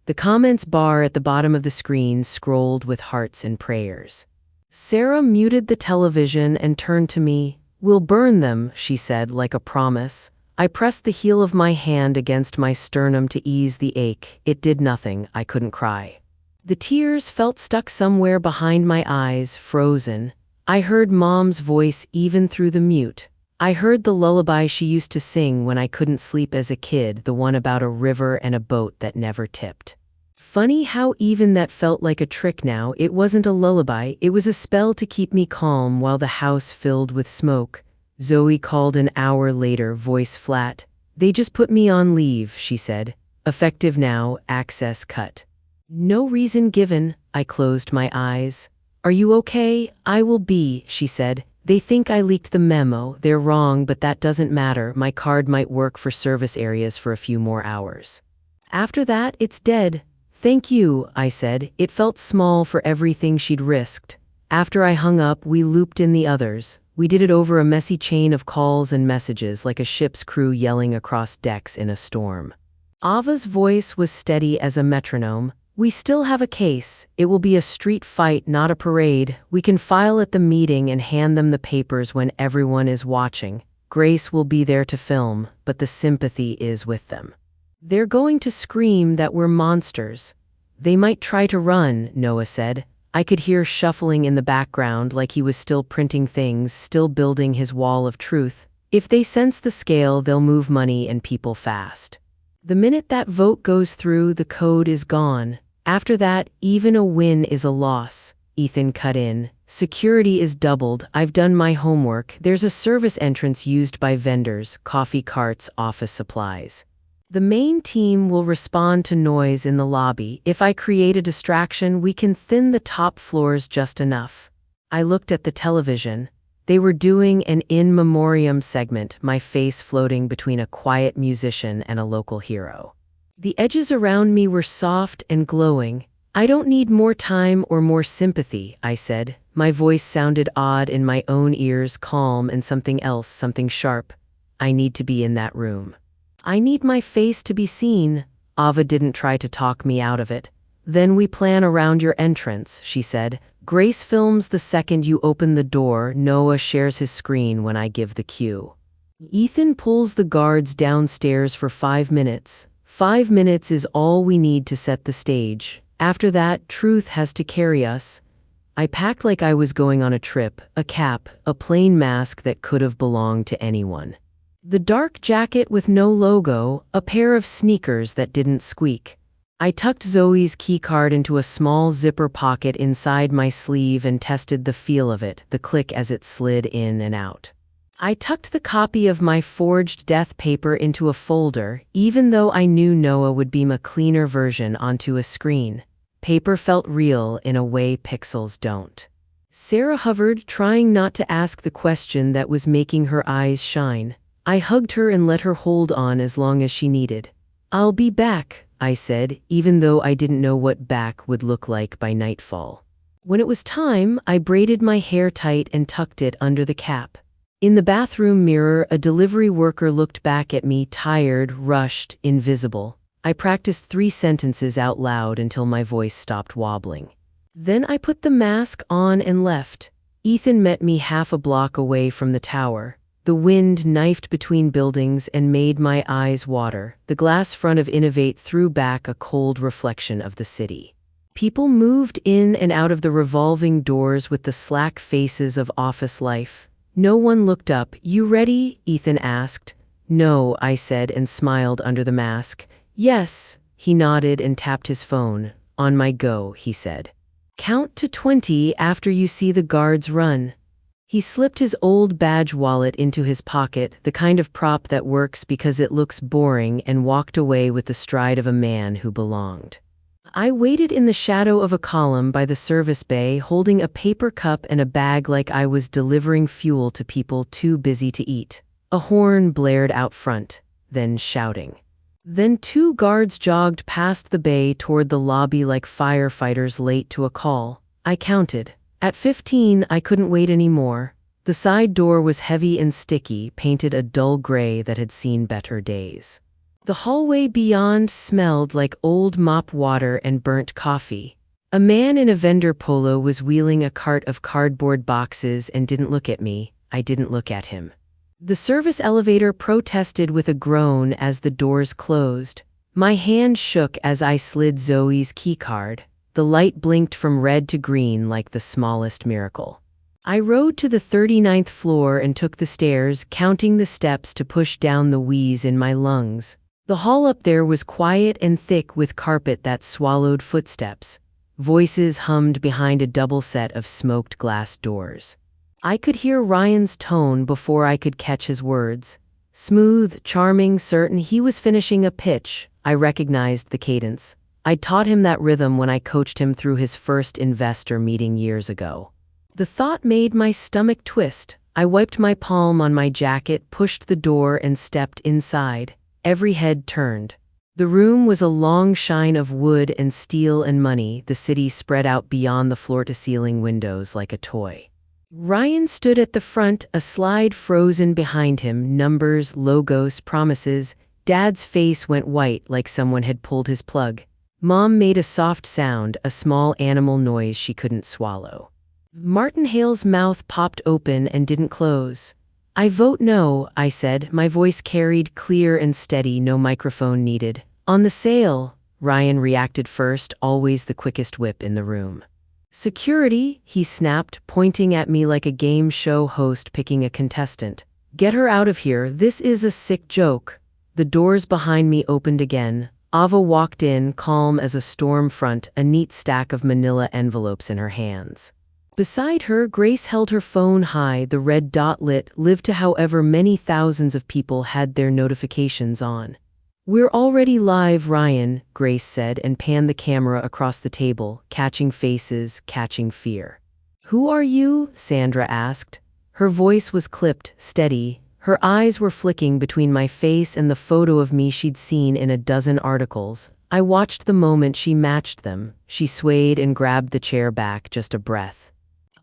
The comments bar at the bottom of the screen scrolled with hearts and prayers. Sarah muted the television and turned to me. We'll burn them, she said, like a promise. I pressed the heel of my hand against my sternum to ease the ache. It did nothing. I couldn't cry. The tears felt stuck somewhere behind my eyes, frozen. I heard Mom's voice even through the mute. I heard the lullaby she used to sing when I couldn't sleep as a kid, the one about a river and a boat that never tipped. Funny how even that felt like a trick now. It wasn't a lullaby, it was a spell to keep me calm while the house filled with smoke. Zoe called an hour later, voice flat. They just put me on leave, she said. Effective now, access cut. No reason given. I closed my eyes. Are you okay? I will be, she said. They think I leaked the memo. They're wrong, but that doesn't matter. My card might work for service areas for a few more hours. After that, it's dead. Thank you, I said. It felt small for everything she'd risked. After I hung up, we looped in the others. We did it over a messy chain of calls and messages, like a ship's crew yelling across decks in a storm. Ava's voice was steady as a metronome. We still have a case. It will be a street fight, not a parade. We can file at the meeting and hand them the papers when everyone is watching. Grace will be there to film, but the sympathy is with them. They're going to scream that we're monsters. They might try to run, Noah said. I could hear shuffling in the background, like he was still printing things, still building his wall of truth. If they sense the scale, they'll move money and people fast. The minute that vote goes through, the code is gone. After that, even a win is a loss. Ethan cut in. Security is doubled. I've done my homework. There's a service entrance used by vendors, coffee carts, office supplies. The main team will respond to noise in the lobby. If I create a distraction, we can thin the top floors just enough. I looked at the television. They were doing an in memoriam segment, my face floating between a quiet musician and a local hero. The edges around me were soft and glowing. I don't need more time or more sympathy, I said. My voice sounded odd in my own ears, calm and something else, something sharp. I need to be in that room. I need my face to be seen. Ava didn't try to talk me out of it. Then we plan around your entrance, she said. Grace films the second you open the door. Noah shares his screen when I give the cue. Ethan pulls the guards downstairs for 5 minutes. 5 minutes is all we need to set the stage. After that, truth has to carry us. I packed like I was going on a trip, a cap, a plain mask that could have belonged to anyone. The dark jacket with no logo, a pair of sneakers that didn't squeak. I tucked Zoe's keycard into a small zipper pocket inside my sleeve and tested the feel of it, the click as it slid in and out. I tucked the copy of my forged death paper into a folder, even though I knew Noah would beam a cleaner version onto a screen. Paper felt real in a way pixels don't. Sarah hovered, trying not to ask the question that was making her eyes shine. I hugged her and let her hold on as long as she needed. "I'll be back," I said, even though I didn't know what back would look like by nightfall. When it was time, I braided my hair tight and tucked it under the cap. In the bathroom mirror, a delivery worker looked back at me, tired, rushed, invisible. I practiced 3 sentences out loud until my voice stopped wobbling. Then I put the mask on and left. Ethan met me half a block away from the tower. The wind knifed between buildings and made my eyes water. The glass front of Innovate threw back a cold reflection of the city. People moved in and out of the revolving doors with the slack faces of office life. No one looked up. "You ready?" Ethan asked. "No," I said and smiled under the mask. "Yes." He nodded and tapped his phone. "On my go," he said. "Count to 20 after you see the guards run." He slipped his old badge wallet into his pocket, the kind of prop that works because it looks boring, and walked away with the stride of a man who belonged. I waited in the shadow of a column by the service bay, holding a paper cup and a bag like I was delivering fuel to people too busy to eat. A horn blared out front, then shouting. Then 2 guards jogged past the bay toward the lobby like firefighters late to a call. I counted. At 15, I couldn't wait anymore. The side door was heavy and sticky, painted a dull gray that had seen better days. The hallway beyond smelled like old mop water and burnt coffee. A man in a vendor polo was wheeling a cart of cardboard boxes and didn't look at me. I didn't look at him. The service elevator protested with a groan as the doors closed. My hand shook as I slid Zoe's keycard. The light blinked from red to green like the smallest miracle. I rode to the 39th floor and took the stairs, counting the steps to push down the wheeze in my lungs. The hall up there was quiet and thick with carpet that swallowed footsteps. Voices hummed behind a double set of smoked glass doors. I could hear Ryan's tone before I could catch his words. Smooth, charming, certain. He was finishing a pitch. I recognized the cadence. I'd taught him that rhythm when I coached him through his first investor meeting years ago. The thought made my stomach twist. I wiped my palm on my jacket, pushed the door, and stepped inside. Every head turned. The room was a long shine of wood and steel and money, the city spread out beyond the floor-to-ceiling windows like a toy. Ryan stood at the front, a slide frozen behind him, numbers, logos, promises. Dad's face went white like someone had pulled his plug. Mom made a soft sound, a small animal noise she couldn't swallow. Martin Hale's mouth popped open and didn't close. "I vote no," I said, my voice carried clear and steady, no microphone needed. "On the sale." Ryan reacted first, always the quickest whip in the room. "Security," he snapped, pointing at me like a game show host picking a contestant. "Get her out of here, this is a sick joke." The doors behind me opened again. Ava walked in, calm as a storm front, a neat stack of manila envelopes in her hands. Beside her, Grace held her phone high, the red dot lit, live to however many thousands of people had their notifications on. "We're already live, Ryan," Grace said and panned the camera across the table, catching faces, catching fear. "Who are you?" Sandra asked. Her voice was clipped, steady. Her eyes were flicking between my face and the photo of me she'd seen in a dozen articles. I watched the moment she matched them. She swayed and grabbed the chair back, just a breath.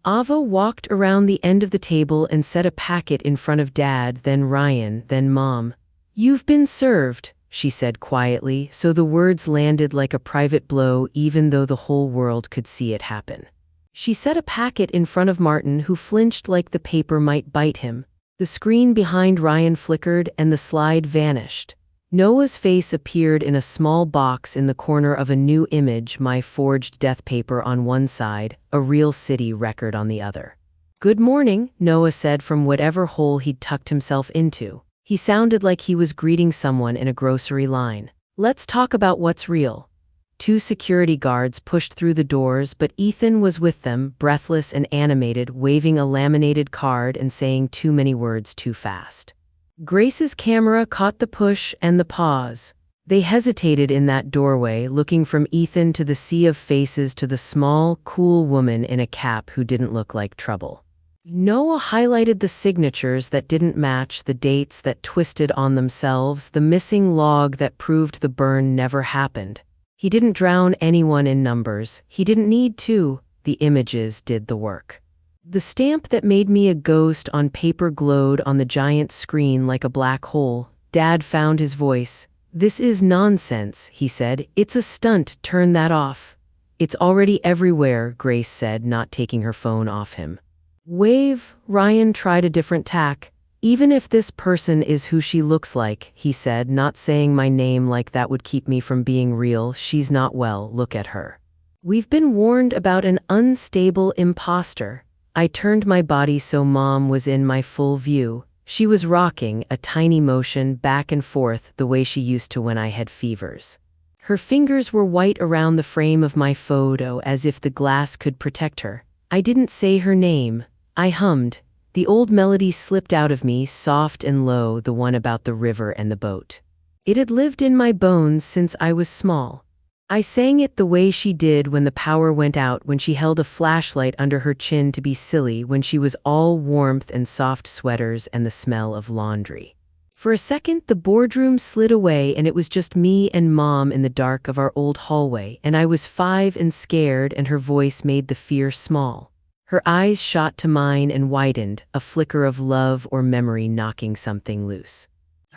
Ava walked around the end of the table and set a packet in front of Dad, then Ryan, then Mom. "You've been served," she said quietly, so the words landed like a private blow even though the whole world could see it happen. She set a packet in front of Martin, who flinched like the paper might bite him. The screen behind Ryan flickered and the slide vanished. Noah's face appeared in a small box in the corner of a new image, my forged death paper on one side, a real city record on the other. "Good morning," Noah said from whatever hole he'd tucked himself into. He sounded like he was greeting someone in a grocery line. "Let's talk about what's real." 2 security guards pushed through the doors, but Ethan was with them, breathless and animated, waving a laminated card and saying too many words too fast. Grace's camera caught the push and the pause. They hesitated in that doorway, looking from Ethan to the sea of faces to the small, cool woman in a cap who didn't look like trouble. Noah highlighted the signatures that didn't match, the dates that twisted on themselves, the missing log that proved the burn never happened. He didn't drown anyone in numbers. He didn't need to. The images did the work. The stamp that made me a ghost on paper glowed on the giant screen like a black hole. Dad found his voice. "This is nonsense," he said. "It's a stunt. Turn that off." "It's already everywhere," Grace said, not taking her phone off him. "Wave." Ryan tried a different tack. "Even if this person is who she looks like," he said, "not saying my name like that would keep me from being real. She's not well. Look at her. We've been warned about an unstable imposter." I turned my body so Mom was in my full view. She was rocking, a tiny motion back and forth the way she used to when I had fevers. Her fingers were white around the frame of my photo as if the glass could protect her. I didn't say her name. I hummed. The old melody slipped out of me, soft and low, the one about the river and the boat. It had lived in my bones since I was small. I sang it the way she did when the power went out, when she held a flashlight under her chin to be silly, when she was all warmth and soft sweaters and the smell of laundry. For a second, the boardroom slid away and it was just me and Mom in the dark of our old hallway, and I was 5 and scared, and her voice made the fear small. Her eyes shot to mine and widened, a flicker of love or memory knocking something loose.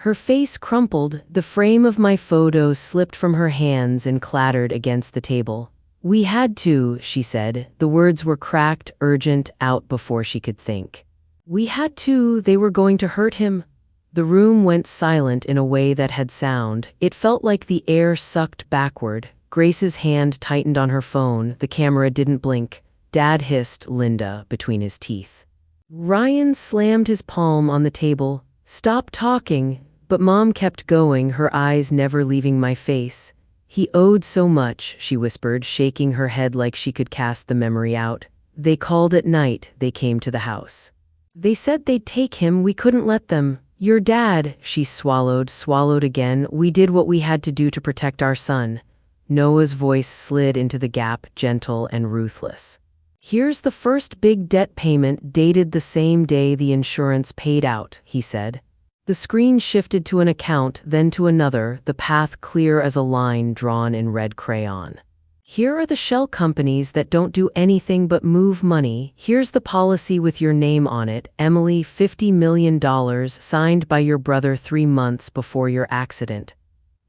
Her face crumpled, the frame of my photo slipped from her hands and clattered against the table. "We had to," she said. The words were cracked, urgent, out before she could think. "We had to, they were going to hurt him." The room went silent in a way that had sound. It felt like the air sucked backward. Grace's hand tightened on her phone. The camera didn't blink. Dad hissed, "Linda," between his teeth. Ryan slammed his palm on the table. "Stop talking." But Mom kept going, her eyes never leaving my face. "He owed so much," she whispered, shaking her head like she could cast the memory out. "They called at night. They came to the house. They said they'd take him. We couldn't let them. Your dad," she swallowed again. "We did what we had to do to protect our son." Noah's voice slid into the gap, gentle and ruthless. "Here's the first big debt payment, dated the same day the insurance paid out," he said. The screen shifted to an account, then to another, the path clear as a line drawn in red crayon. "Here are the shell companies that don't do anything but move money. Here's the policy with your name on it, Emily, $50 million, signed by your brother 3 months before your accident."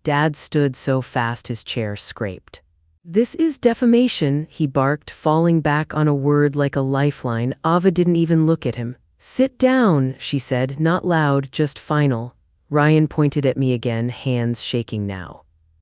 Dad stood so fast his chair scraped. "This is defamation," he barked, falling back on a word like a lifeline. Ava didn't even look at him. "Sit down," she said, not loud, just final. Ryan pointed at me again, hands shaking now.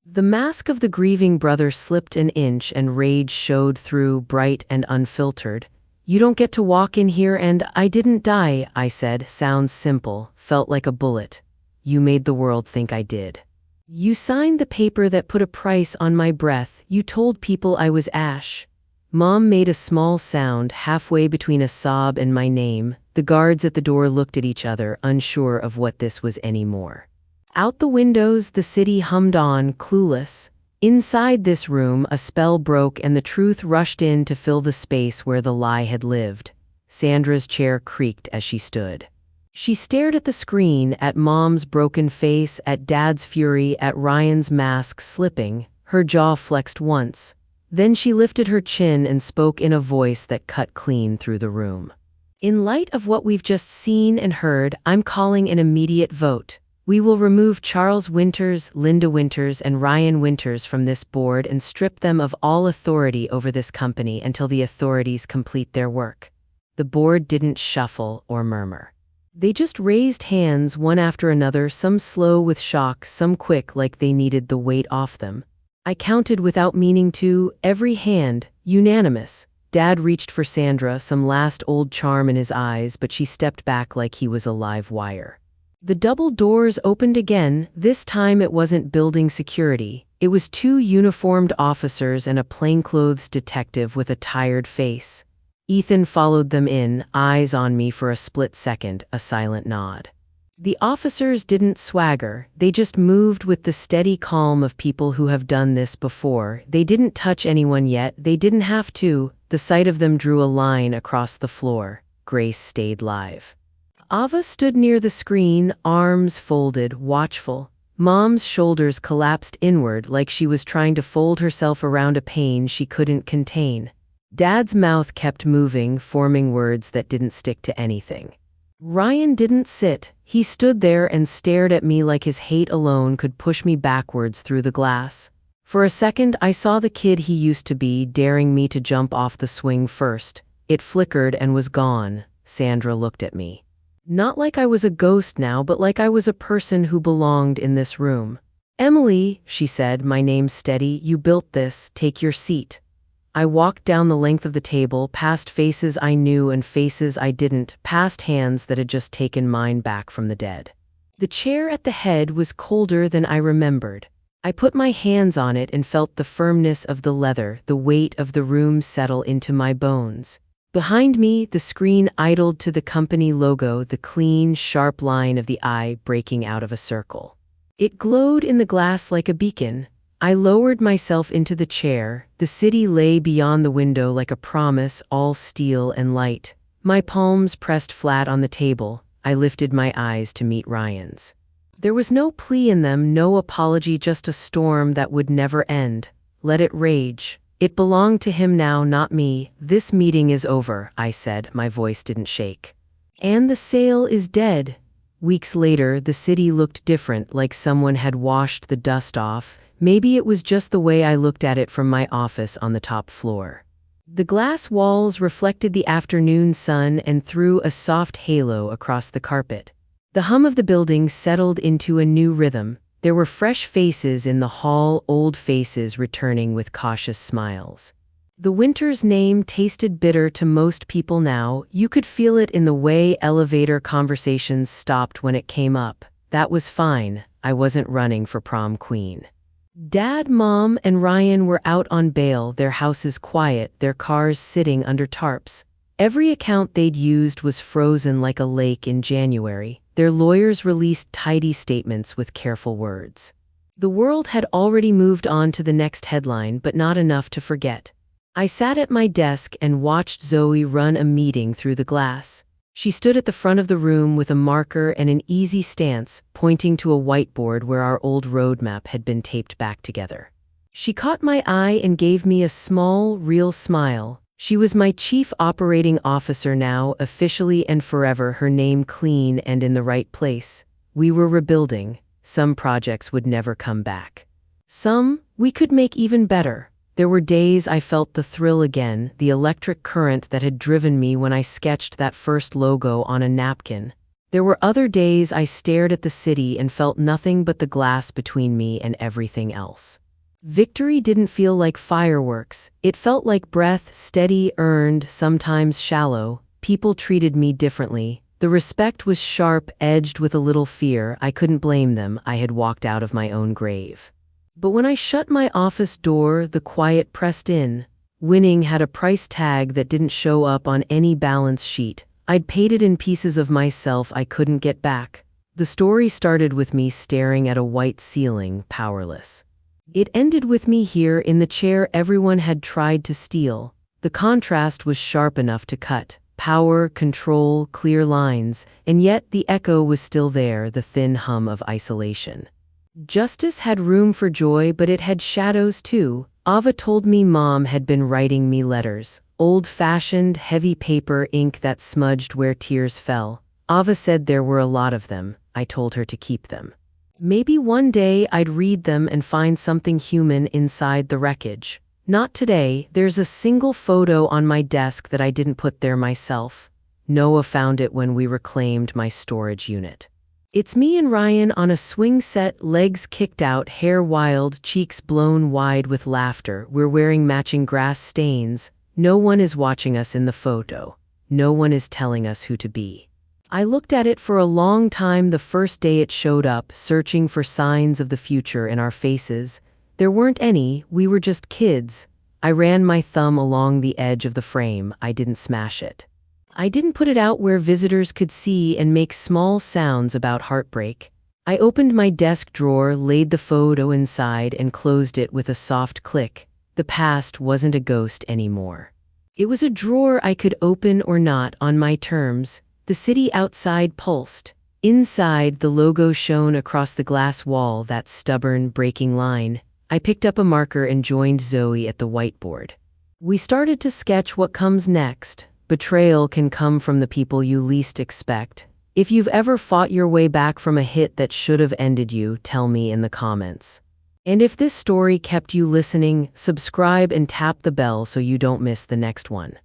The mask of the grieving brother slipped an inch and rage showed through, bright and unfiltered. "You don't get to walk in here and I didn't die," I said. Sounds simple, felt like a bullet. "You made the world think I did. You signed the paper that put a price on my breath. You told people I was ash." Mom made a small sound, halfway between a sob and my name. The guards at the door looked at each other, unsure of what this was anymore. Out the windows, the city hummed on, clueless. Inside this room, a spell broke and the truth rushed in to fill the space where the lie had lived. Sandra's chair creaked as she stood. She stared at the screen, at Mom's broken face, at Dad's fury, at Ryan's mask slipping. Her jaw flexed once. Then she lifted her chin and spoke in a voice that cut clean through the room. "In light of what we've just seen and heard, I'm calling an immediate vote. We will remove Charles Winters, Linda Winters, and Ryan Winters from this board and strip them of all authority over this company until the authorities complete their work." The board didn't shuffle or murmur. They just raised hands one after another, some slow with shock, some quick like they needed the weight off them. I counted without meaning to, every hand, unanimous. Dad reached for Sandra, some last old charm in his eyes, but she stepped back like he was a live wire. The double doors opened again. This time it wasn't building security. It was 2 uniformed officers and a plainclothes detective with a tired face. Ethan followed them in, eyes on me for a split second, a silent nod. The officers didn't swagger, they just moved with the steady calm of people who have done this before. They didn't touch anyone yet, they didn't have to. The sight of them drew a line across the floor. Grace stayed live. Ava stood near the screen, arms folded, watchful. Mom's shoulders collapsed inward like she was trying to fold herself around a pain she couldn't contain. Dad's mouth kept moving, forming words that didn't stick to anything. Ryan didn't sit. He stood there and stared at me like his hate alone could push me backwards through the glass. For a second, I saw the kid he used to be, daring me to jump off the swing first. It flickered and was gone. Sandra looked at me. Not like I was a ghost now, but like I was a person who belonged in this room. "Emily," she said, my name steady, "you built this, take your seat." I walked down the length of the table, past faces I knew and faces I didn't, past hands that had just taken mine back from the dead. The chair at the head was colder than I remembered. I put my hands on it and felt the firmness of the leather, the weight of the room settle into my bones. Behind me, the screen idled to the company logo, the clean, sharp line of the eye breaking out of a circle. It glowed in the glass like a beacon. I lowered myself into the chair. The city lay beyond the window like a promise, all steel and light. My palms pressed flat on the table. I lifted my eyes to meet Ryan's. There was no plea in them, no apology, just a storm that would never end. Let it rage. It belonged to him now, not me. "This meeting is over," I said. My voice didn't shake. "And the sale is dead." Weeks later, the city looked different, like someone had washed the dust off. Maybe it was just the way I looked at it from my office on the top floor. The glass walls reflected the afternoon sun and threw a soft halo across the carpet. The hum of the building settled into a new rhythm. There were fresh faces in the hall, old faces returning with cautious smiles. The winter's name tasted bitter to most people now. You could feel it in the way elevator conversations stopped when it came up. That was fine. I wasn't running for prom queen. Dad, Mom, and Ryan were out on bail, their houses quiet, their cars sitting under tarps. Every account they'd used was frozen like a lake in January. Their lawyers released tidy statements with careful words. The world had already moved on to the next headline, but not enough to forget. I sat at my desk and watched Zoe run a meeting through the glass. She stood at the front of the room with a marker and an easy stance, pointing to a whiteboard where our old roadmap had been taped back together. She caught my eye and gave me a small, real smile. She was my chief operating officer now, officially and forever, her name clean and in the right place. We were rebuilding. Some projects would never come back. Some, we could make even better. There were days I felt the thrill again, the electric current that had driven me when I sketched that first logo on a napkin. There were other days I stared at the city and felt nothing but the glass between me and everything else. Victory didn't feel like fireworks. It felt like breath, steady, earned, sometimes shallow. People treated me differently. The respect was sharp, edged with a little fear. I couldn't blame them. I had walked out of my own grave. But when I shut my office door, the quiet pressed in. Winning had a price tag that didn't show up on any balance sheet. I'd paid it in pieces of myself I couldn't get back. The story started with me staring at a white ceiling, powerless. It ended with me here in the chair everyone had tried to steal. The contrast was sharp enough to cut. Power, control, clear lines, and yet the echo was still there, the thin hum of isolation. Justice had room for joy, but it had shadows too. Ava told me Mom had been writing me letters. Old-fashioned, heavy paper, ink that smudged where tears fell. Ava said there were a lot of them. I told her to keep them. Maybe one day I'd read them and find something human inside the wreckage. Not today. There's a single photo on my desk that I didn't put there myself. Noah found it when we reclaimed my storage unit. It's me and Ryan on a swing set, legs kicked out, hair wild, cheeks blown wide with laughter. We're wearing matching grass stains. No one is watching us in the photo. No one is telling us who to be. I looked at it for a long time the first day it showed up, searching for signs of the future in our faces. There weren't any, we were just kids. I ran my thumb along the edge of the frame. I didn't smash it. I didn't put it out where visitors could see and make small sounds about heartbreak. I opened my desk drawer, laid the photo inside, and closed it with a soft click. The past wasn't a ghost anymore. It was a drawer I could open or not on my terms. The city outside pulsed. Inside, the logo shone across the glass wall, that stubborn, breaking line. I picked up a marker and joined Zoe at the whiteboard. We started to sketch what comes next. Betrayal can come from the people you least expect. If you've ever fought your way back from a hit that should have ended you, tell me in the comments. And if this story kept you listening, subscribe and tap the bell so you don't miss the next one.